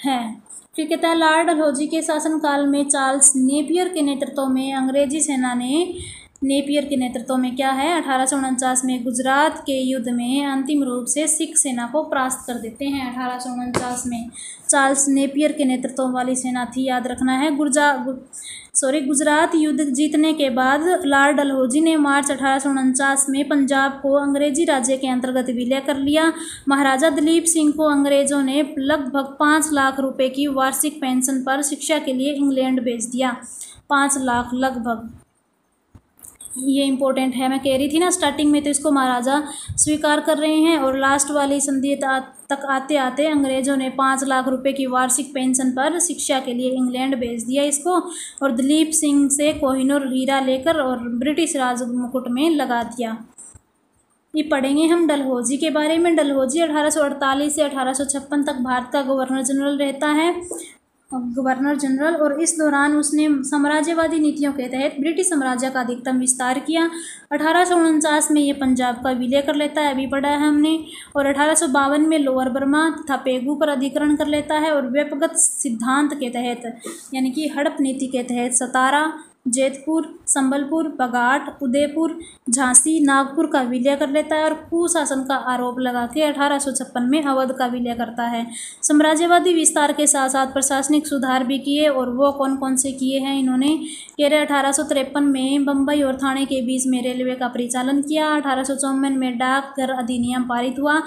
हैं। फिर कहता है लॉर्ड डलहौजी के शासनकाल में चार्ल्स नेपियर के नेतृत्व में अंग्रेजी सेना ने क्या है 1849 में गुजरात के युद्ध में अंतिम रूप से सिख सेना को परास्त कर देते हैं। 1849 में चार्ल्स नेपियर के नेतृत्व वाली सेना थी, याद रखना है। गुजरात युद्ध जीतने के बाद लॉर्ड डलहौजी ने मार्च 1849 में पंजाब को अंग्रेजी राज्य के अंतर्गत विलय कर लिया। महाराजा दलीप सिंह को अंग्रेजों ने लगभग 5 लाख रुपए की वार्षिक पेंशन पर शिक्षा के लिए इंग्लैंड भेज दिया। 5 लाख लगभग, ये इंपॉर्टेंट है। मैं कह रही थी ना स्टार्टिंग में, तो इसको महाराजा स्वीकार कर रहे हैं, और लास्ट वाली संधि तक आते आते अंग्रेजों ने 5 लाख रुपए की वार्षिक पेंशन पर शिक्षा के लिए इंग्लैंड भेज दिया इसको, और दलीप सिंह से कोहिनूर हीरा लेकर और ब्रिटिश राज मुकुट में लगा दिया। ये पढ़ेंगे हम डलहौजी के बारे में। डलहौजी 1848 से 1856 तक भारत का गवर्नर जनरल रहता है, और इस दौरान उसने साम्राज्यवादी नीतियों के तहत ब्रिटिश साम्राज्य का अधिकतम विस्तार किया। 1849 में ये पंजाब का विलय कर लेता है, अभी पढ़ा है हमने, और 1852 में लोअर बर्मा तथा पेगू पर अधिग्रहण कर लेता है, और व्यक्तिगत सिद्धांत के तहत यानी कि हड़प नीति के तहत सतारा, जैतपुर, संबलपुर, बघाट, उदयपुर, झांसी, नागपुर का विलय कर लेता है, और कुशासन का आरोप लगा के 1856 में अवध का विलय करता है। साम्राज्यवादी विस्तार के साथ साथ प्रशासनिक सुधार भी किए, और वो कौन कौन से किए हैं इन्होंने? 1853 में बम्बई और थाने के बीच में रेलवे का परिचालन किया। 1854 में डाकघर अधिनियम पारित हुआ।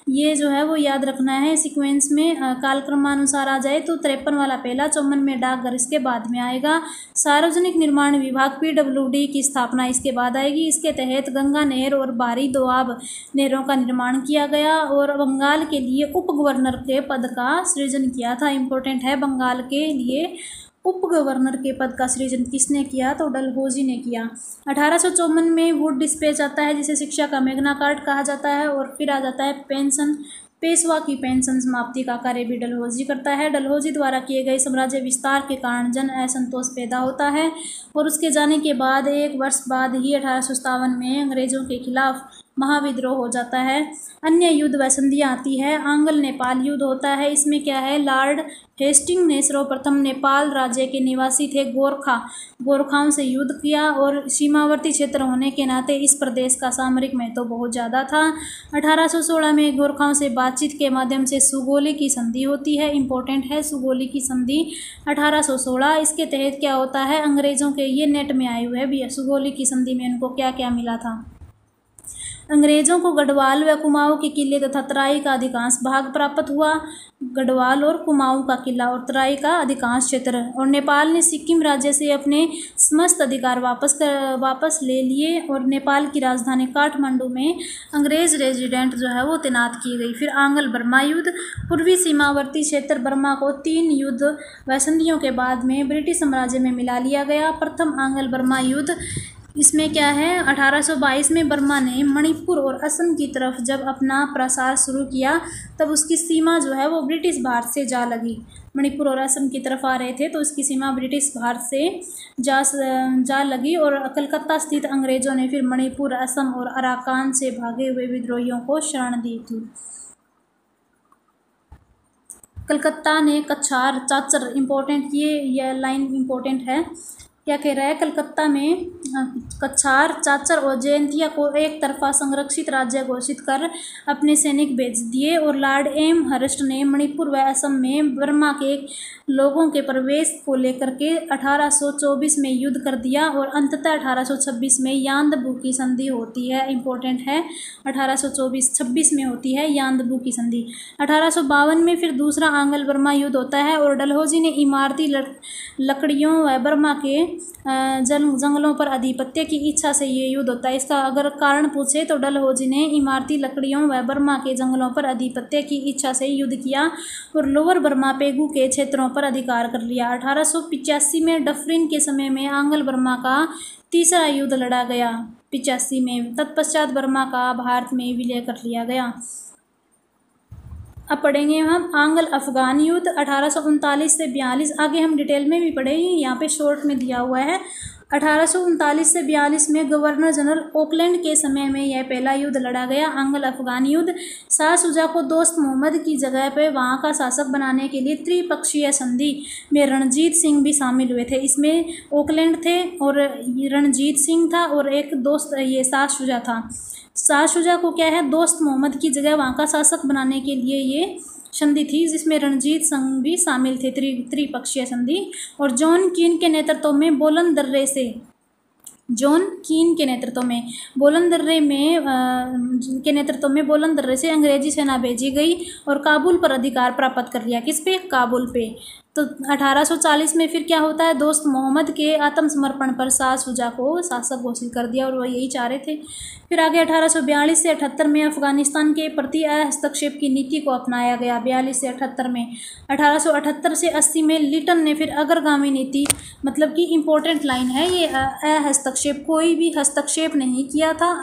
ये जो है वो याद रखना है सीक्वेंस में, कालक्रमानुसार आ जाए तो 53 वाला पहला, 54 में डाकघर इसके बाद में आएगा। सार्वजनिक निर्माण विभाग PWD की स्थापना इसके बाद आएगी। इसके तहत गंगा नहर और बाहरी दोआब नहरों का निर्माण किया गया, और बंगाल के लिए उप गवर्नर के पद का सृजन किया था। इम्पोर्टेंट है, बंगाल के लिए उप गवर्नर के पद का सृजन किसने किया? तो डलहौजी ने किया। 1854 में वुड डिस्पैच आता है, जिसे शिक्षा का मैग्ना कार्टा कहा जाता है, और फिर आ जाता है पेंशन। पेशवा की पेंशन समाप्ति का कार्य भी डलहौजी करता है। डलहौजी द्वारा किए गए साम्राज्य विस्तार के कारण जन असंतोष पैदा होता है, और उसके जाने के बाद 1 वर्ष बाद ही 1857 में अंग्रेजों के खिलाफ महाविद्रोह हो जाता है। अन्य युद्ध व संधियाँ आती है। आंग्ल नेपाल युद्ध होता है। इसमें क्या है, लॉर्ड हेस्टिंग ने सर्वप्रथम नेपाल राज्य के निवासी थे गोरखाओं से युद्ध किया और सीमावर्ती क्षेत्र होने के नाते इस प्रदेश का सामरिक महत्व तो बहुत ज़्यादा था। 1816 में गोरखाओं से बातचीत के माध्यम से सुगोली की संधि होती है। इंपॉर्टेंट है सुगोली की संधि 1816। इसके तहत क्या होता है, अंग्रेज़ों के, ये नेट में आए हुए भी है, सुगोली की संधि में उनको क्या क्या मिला था। अंग्रेज़ों को गढ़वाल व कुमाऊं के किले तथा तराई का अधिकांश भाग प्राप्त हुआ। गढ़वाल और कुमाऊं का किला और तराई का अधिकांश क्षेत्र। और नेपाल ने सिक्किम राज्य से अपने समस्त अधिकार वापस ले लिए और नेपाल की राजधानी काठमांडू में अंग्रेज़ रेजिडेंट जो है वो तैनात की गई। फिर आंग्ल बर्मा युद्ध। पूर्वी सीमावर्ती क्षेत्र बर्मा को 3 युद्ध व संधियों के बाद में ब्रिटिश साम्राज्य में मिला लिया गया। प्रथम आंग्ल बर्मा युद्ध, इसमें क्या है, 1822 में बर्मा ने मणिपुर और असम की तरफ जब अपना प्रसार शुरू किया तब उसकी सीमा जो है वो ब्रिटिश भारत से जा लगी। मणिपुर और असम की तरफ आ रहे थे तो उसकी सीमा ब्रिटिश भारत से जा लगी और कलकत्ता स्थित अंग्रेज़ों ने फिर मणिपुर, असम और अराकान से भागे हुए विद्रोहियों को शरण दी थी। कलकत्ता ने कछार चाचर, इम्पोर्टेंट, ये लाइन इम्पोर्टेंट है। क्या कह रहा है, कलकत्ता में कछार, चाचर और जयंतिया को एक तरफा संरक्षित राज्य घोषित कर अपने सैनिक भेज दिए और लॉर्ड एम हर्स्ट ने मणिपुर व असम में बर्मा के लोगों के प्रवेश को लेकर के 1824 में युद्ध कर दिया और अंततः 1826 में यान्दबू की संधि होती है। इम्पोर्टेंट है, 1826 में होती है यान्दबू की संधि। 1852 में फिर दूसरा आंग्ल बर्मा युद्ध होता है और डलहौजी ने इमारती लकड़ियों व बर्मा के जंगलों पर आधिपत्य की इच्छा से ये युद्ध होता है। इसका अगर कारण पूछे तो डलहौजी ने इमारती लकड़ियों व बर्मा के जंगलों पर आधिपत्य की इच्छा से युद्ध किया और लोअर बर्मा पेगू के क्षेत्रों पर अधिकार कर लिया। 1885 में डफरिन के समय में आंग्ल बर्मा का तीसरा युद्ध लड़ा गया 85 में। तत्पश्चात बर्मा का भारत में विलय कर लिया गया। अब पढ़ेंगे हम आंग्ल अफगान युद्ध 1839 से 42। आगे हम डिटेल में भी पढ़ेंगे, यहाँ पे शॉर्ट में दिया हुआ है। 1839 से 42 में गवर्नर जनरल ऑकलैंड के समय में यह पहला युद्ध लड़ा गया, आंग्ल अफगान युद्ध। शाह शुजा को दोस्त मोहम्मद की जगह पे वहाँ का शासक बनाने के लिए त्रिपक्षीय संधि में रणजीत सिंह भी शामिल हुए थे। इसमें ऑकलैंड थे और रणजीत सिंह था और एक दोस्त ये शाह शुजा था। शाह शुजा को क्या है, दोस्त मोहम्मद की जगह वहाँ का शासक बनाने के लिए ये संधि थी जिसमें रणजीत सिंह भी शामिल थे, त्रिपक्षीय संधि। और जॉन कीन के नेतृत्व में बोलन दर्रे से अंग्रेजी सेना भेजी गई और काबुल पर अधिकार प्राप्त कर लिया। किस पे, काबुल पे। तो 1840 में फिर क्या होता है, दोस्त मोहम्मद के आत्मसमर्पण पर शाह शुजा को शासक घोषित कर दिया और वह यही चाह रहे थे। फिर आगे 1842 से 78 में अफगानिस्तान के प्रति हस्तक्षेप की नीति को अपनाया गया। 42 से 78 में 1878 से 80 में लिटन ने फिर अग्रगामी नीति, मतलब कि इम्पोर्टेंट लाइन है ये, हस्तक्षेप, कोई भी हस्तक्षेप नहीं किया था।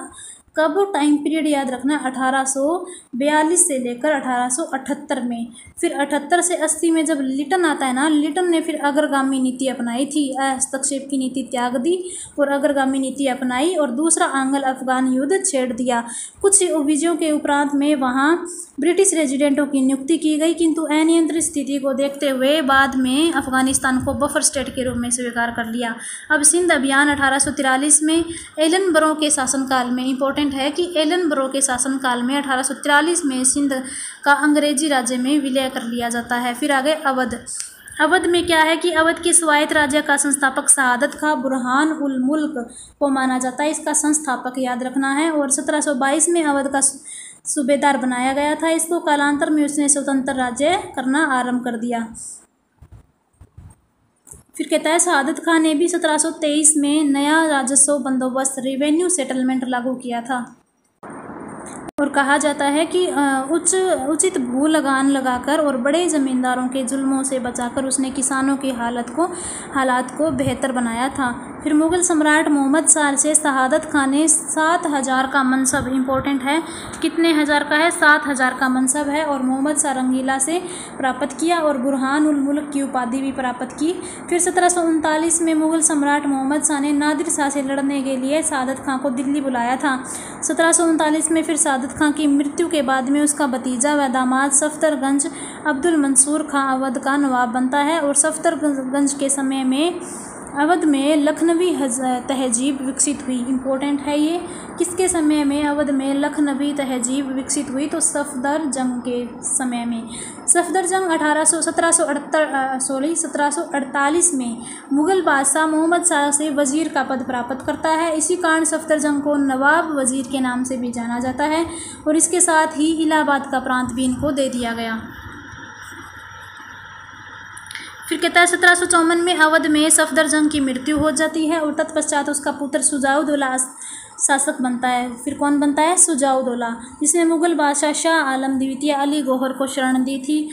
कब, टाइम पीरियड याद रखना, 1842 से लेकर 1878 में। फिर 78 से 80 में जब लिटन आता है ना, लिटन ने फिर अग्रगामी नीति अपनाई थी, हस्तक्षेप की नीति त्याग दी और अग्रगामी नीति अपनाई और दूसरा आंग्ल अफगान युद्ध छेड़ दिया। कुछ विजयों के उपरांत में वहाँ ब्रिटिश रेजिडेंटों की नियुक्ति की गई, किंतु अनियंत्रित स्थिति को देखते हुए बाद में अफगानिस्तान को बफर स्टेट के रूप में स्वीकार कर लिया। अब सिंध अभियान 1843 में एलनबरो के शासनकाल में, इंपॉर्टेंट है कि एलनबरो के शासनकाल में 1843 में सिंध का अंग्रेजी राज्य में विलय कर लिया जाता है। फिर आगे अवध में क्या है कि अवध के स्वायत्त राज्य का संस्थापक शहादत खां बुरहान उल मुल्क को माना जाता है, इसका संस्थापक याद रखना है। और 1722 में अवध का सूबेदार बनाया गया था इसको। कालांतर में उसने स्वतंत्र राज्य करना आरंभ कर दिया। फिर कहता है शहादत खां ने भी 1723 में नया राजस्व बंदोबस्त रेवेन्यू सेटलमेंट लागू किया था और कहा जाता है कि उचित भू लगान लगाकर और बड़े ज़मींदारों के जुल्मों से बचाकर उसने किसानों की हालात को बेहतर बनाया था। फिर मुग़ल सम्राट मोहम्मद शाह से शहादत खान ने 7,000 का मनसब, इंपॉर्टेंट है, कितने हज़ार का है, 7,000 का मनसब है, और मोहम्मद शाह रंगीला से प्राप्त किया और बुरहान उल मुल्क की उपाधि भी प्राप्त की। फिर 1739 में मुग़ल सम्राट मोहम्मद शाह ने नादिर शाह से लड़ने के लिए शहादत खान को दिल्ली बुलाया था। 1739 में फिर शहादत खान की मृत्यु के बाद में उसका भतीजा व दामाद सफदरगंज अब्दुल मंसूर खां अवध का नवाब बनता है। और सफदरगंज के समय में अवध में लखनवी तहजीब विकसित हुई, इंपॉर्टेंट है ये, किसके समय में अवध में लखनवी तहजीब विकसित हुई, तो सफदरजंग के समय में। सफदरजंग 1748 में मुग़ल बादशाह मोहम्मद शाह से वज़ीर का पद प्राप्त करता है। इसी कारण सफदरजंग को नवाब वज़ीर के नाम से भी जाना जाता है और इसके साथ ही इलाहाबाद का प्रांत भी इनको दे दिया गया। फिर कहता है 1754 में अवध में सफदरजंग की मृत्यु हो जाती है और तत्पश्चात उसका पुत्र शुजाउद्दौला शासक बनता है। फिर कौन बनता है, शुजाउद्दौला, जिसने मुग़ल बादशाह शाह आलम द्वितीय अली गौहर को शरण दी थी।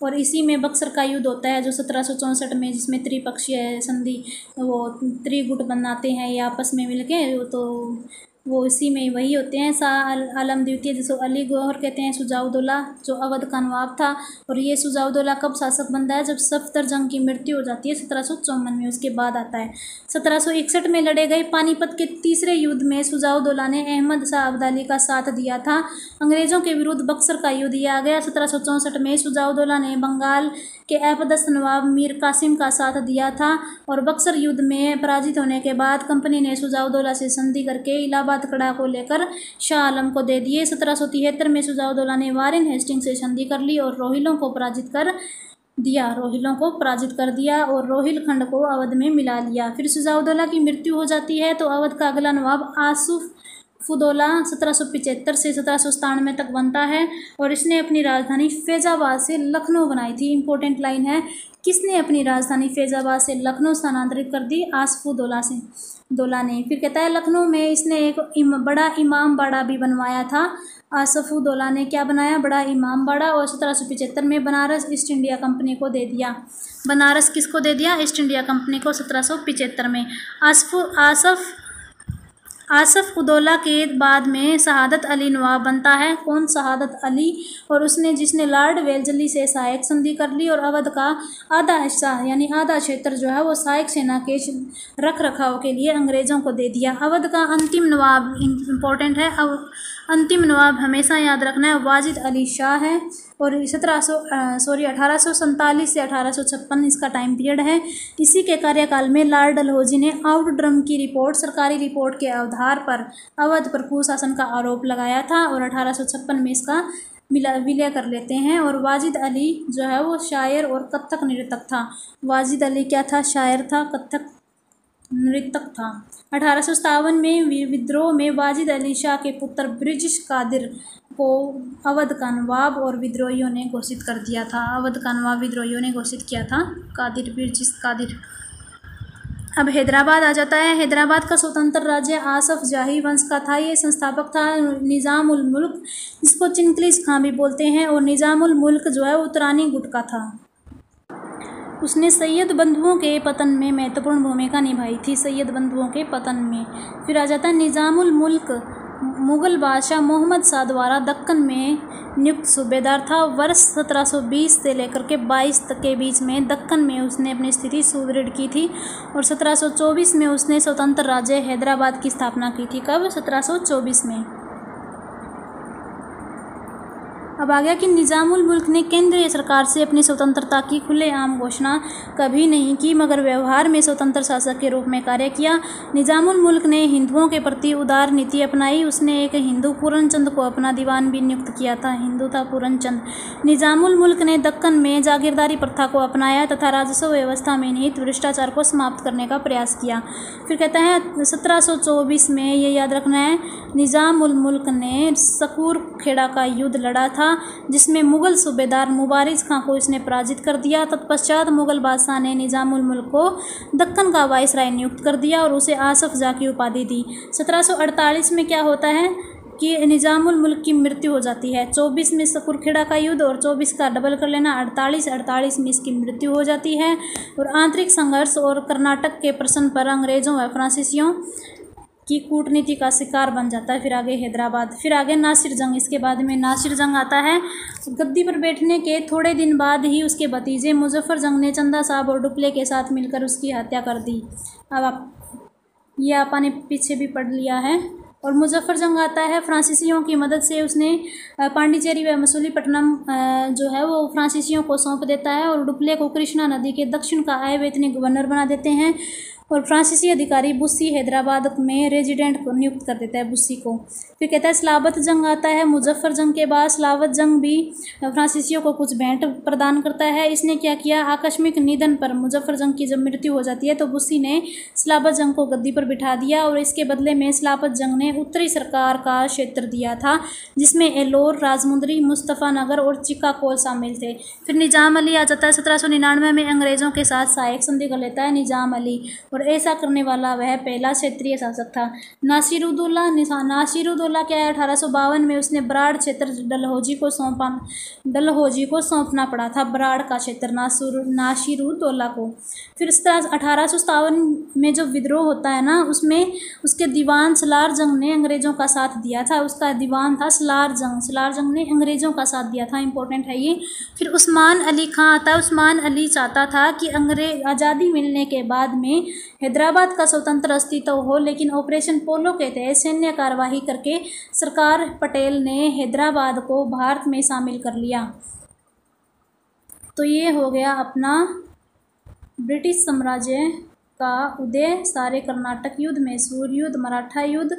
और इसी में बक्सर का युद्ध होता है जो 1764 में, जिसमें त्रिपक्षीय संधि, वो त्रिगुट बनाते हैं ये आपस में मिलके, तो वो इसी में वही होते हैं। शाह आलम द्वितीय जिसको अली गौहर कहते हैं, शुजाउद्दौला जो अवध का नवाब था। और ये शुजाउद्दौला कब शासक बनता है, जब सफदरजंग की मृत्यु हो जाती है 1754 में, उसके बाद आता है। 1761 में लड़े गए पानीपत के तीसरे युद्ध में शुजाउद्दौला ने अहमद शाह अब्दाली का साथ दिया था। अंग्रेज़ों के विरुद्ध बक्सर का युद्ध किया गया। 1764 में शुजाउद्दौला ने बंगाल के अपदस्थ नवाब मीर कासिम का साथ दिया था और बक्सर युद्ध में पराजित होने के बाद कंपनी ने शुजाउद्दौला से संधि करके इलाहाबाद कड़ा को लेकर शाह आलम को दे दिए। 1773 में शुजाउद्दौला ने वारेन हेस्टिंग्स से संधि कर ली और रोहिलों को पराजित कर दिया और रोहिल खंड को अवध में मिला लिया। फिर शुजाउद्दौला की मृत्यु हो जाती है तो अवध का अगला नवाब आसफउद्दौला 1775 से 1797 तक बनता है और इसने अपनी राजधानी फैजाबाद से लखनऊ बनाई थी। इंपॉर्टेंट लाइन है, किसने अपनी राजधानी फैजाबाद से लखनऊ स्थानांतरित कर दी, आसफउद्दौला ने। फिर कहता है लखनऊ में इसने एक बड़ा इमाम बाड़ा भी बनवाया था। आसफउद्दौला ने क्या बनाया, बड़ा इमाम बाड़ा। और 1775 में बनारस ईस्ट इंडिया कंपनी को दे दिया। बनारस किसको दे दिया, ईस्ट इंडिया कंपनी को 1775 में। आसफउद्दौला के बाद में शहादत अली नवाब बनता है। कौन, शहादत अली, और जिसने लॉर्ड वेल्जली से सहायक संधि कर ली और अवध का आधा हिस्सा यानी आधा क्षेत्र जो है वो सहायक सेना के रख रखाव के लिए अंग्रेज़ों को दे दिया। अवध का अंतिम नवाब, इंपॉर्टेंट है, अंतिम नवाब हमेशा याद रखना है, वाजिद अली शाह है। और 1847 से 1856 इसका टाइम पीरियड है। इसी के कार्यकाल में लॉर्ड डलहौजी ने आउटड्रम की रिपोर्ट, सरकारी रिपोर्ट के आधार पर अवध पर कुशासन का आरोप लगाया था और 1856 में इसका विलय कर लेते हैं। और वाजिद अली जो है वो शायर और कथक नृतक था। वाजिद अली क्या था, शायर था, कथक नृतक था। 1857 में विद्रोह में वाजिद अली शाह के पुत्र ब्रिजिश कादिर को अवध का नवाब और विद्रोहियों ने घोषित कर दिया था। अवध का नवाब विद्रोहियों ने घोषित किया था, कादिर, ब्रिजिश कादिर। अब हैदराबाद आ जाता है। हैदराबाद का स्वतंत्र राज्य आसफ जाही वंश का था। ये संस्थापक था निज़ाम उल मुल्क, जिसको चिंगलिज खां भी बोलते हैं। और निज़ाम उल मुल्क जो है वो तुरानी गुट का था। उसने सैयद बंधुओं के पतन में महत्वपूर्ण भूमिका निभाई थी, सैयद बंधुओं के पतन में। फिर आ जाता है निज़ाम उल मुल्क मुग़ल बादशाह मोहम्मद शाह द्वारा दक्कन में नियुक्त सूबेदार था। वर्ष 1720 से लेकर के 22 तक के बीच में दक्कन में उसने अपनी स्थिति सुदृढ़ की थी और 1724 में उसने स्वतंत्र राज्य हैदराबाद की स्थापना की थी। कब, 1724 में। अब आ गया कि निज़ाम उल मुल्क ने केंद्रीय सरकार से अपनी स्वतंत्रता की खुलेआम घोषणा कभी नहीं की, मगर व्यवहार में स्वतंत्र शासक के रूप में कार्य किया। निज़ाम उल मुल्क ने हिंदुओं के प्रति उदार नीति अपनाई। उसने एक हिंदू पूरनचंद को अपना दीवान भी नियुक्त किया था, हिंदू था पूरनचंद। निज़ाम उल मुल्क ने दक्कन में जागीरदारी प्रथा को अपनाया तथा राजस्व व्यवस्था में निहित भ्रष्टाचार को समाप्त करने का प्रयास किया। फिर कहता है 1724 में, ये याद रखना है, निज़ाम उल मुल्क ने सकूर खेड़ा का युद्ध लड़ा था जिसमें मुग़ल सूबेदार मुबारिज़ खां को इसने पराजित कर दिया। तत्पश्चात मुग़ल बादशाह ने निज़ाम उल मुल्क को दक्कन का वाइसराय नियुक्त कर दिया और उसे आसफ जाह की उपाधि दी। 1748 में क्या होता है, कि निज़ामुल मुल्क की मृत्यु हो जाती है। 24 में कुरखेड़ा का युद्ध और 24 का डबल कर लेना 48 में इसकी मृत्यु हो जाती है। और आंतरिक संघर्ष और कर्नाटक के प्रश्न पर अंग्रेज़ों व फ्रांसीसियों की कूटनीति का शिकार बन जाता है। फिर आगे हैदराबाद, फिर आगे नासिर जंग, इसके बाद में नासिर जंग आता है। गद्दी पर बैठने के थोड़े दिन बाद ही उसके भतीजे मुजफ्फर जंग ने चंदा साहब और डुप्ले के साथ मिलकर उसकी हत्या कर दी। अब ये आपने पीछे भी पढ़ लिया है। और मुजफ्फर जंग आता है, फ्रांसीसियों की मदद से उसने पांडिचेरी व मसूलीपट्टनम जो है वो फ्रांसीसियों को सौंप देता है और डुप्ले को कृष्णा नदी के दक्षिण का आए हुए इतने गवर्नर बना देते हैं। और फ्रांसीसी अधिकारी बुस्सी हैदराबाद में रेजिडेंट को नियुक्त कर देता है, बुस्सी को। फिर कहता है सलाबत जंग आता है। मुजफ्फर जंग के बाद सलाबत जंग भी फ्रांसीसियों को कुछ भेंट प्रदान करता है। इसने क्या किया, आकस्मिक निधन पर मुजफ्फर जंग की जब मृत्यु हो जाती है तो बुस्सी ने सलाबत जंग को गद्दी पर बिठा दिया और इसके बदले में सलाबत जंग ने उत्तरी सरकार का क्षेत्र दिया था, जिसमें एलोर, राजमुंदरी, मुस्तफ़ानगर और चिकाकोल शामिल थे। फिर निज़ाम अली आ जाता है। 1799 में अंग्रेज़ों के साथ सहायक संधि कर लेता है निज़ाम अली, और ऐसा करने वाला वह पहला क्षेत्रीय शासक था। नासिरुद्दौला क्या है, 1852 में उसने बराड़ क्षेत्र डलहौजी को सौंपना पड़ा था, बराड़ का क्षेत्र नासिरुद्दौला को। फिर 1857 में जो विद्रोह होता है ना, उसमें उसके दीवान सलार जंग ने अंग्रेज़ों का साथ दिया था। उसका दीवान था सलार जंग ने अंग्रेज़ों का साथ दिया था, इंपॉर्टेंट है ये। फिर उस्मान अली खां आता है। उस्मान अली चाहता था कि आज़ादी मिलने के बाद में हैदराबाद का स्वतंत्र अस्तित्व हो, लेकिन ऑपरेशन पोलो के तहत सैन्य कार्यवाही करके सरकार पटेल ने हैदराबाद को भारत में शामिल कर लिया। तो ये हो गया अपना ब्रिटिश साम्राज्य का उदय, सारे कर्नाटक युद्ध, मैसूर युद्ध, मराठा युद्ध,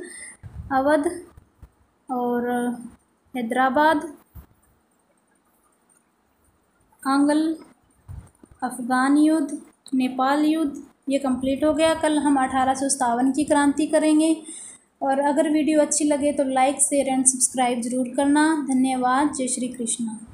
अवध और हैदराबाद, आंग्ल अफगान युद्ध, नेपाल युद्ध, ये कंप्लीट हो गया। कल हम 1857 की क्रांति करेंगे। और अगर वीडियो अच्छी लगे तो लाइक, शेयर एंड सब्सक्राइब ज़रूर करना। धन्यवाद। जय श्री कृष्ण।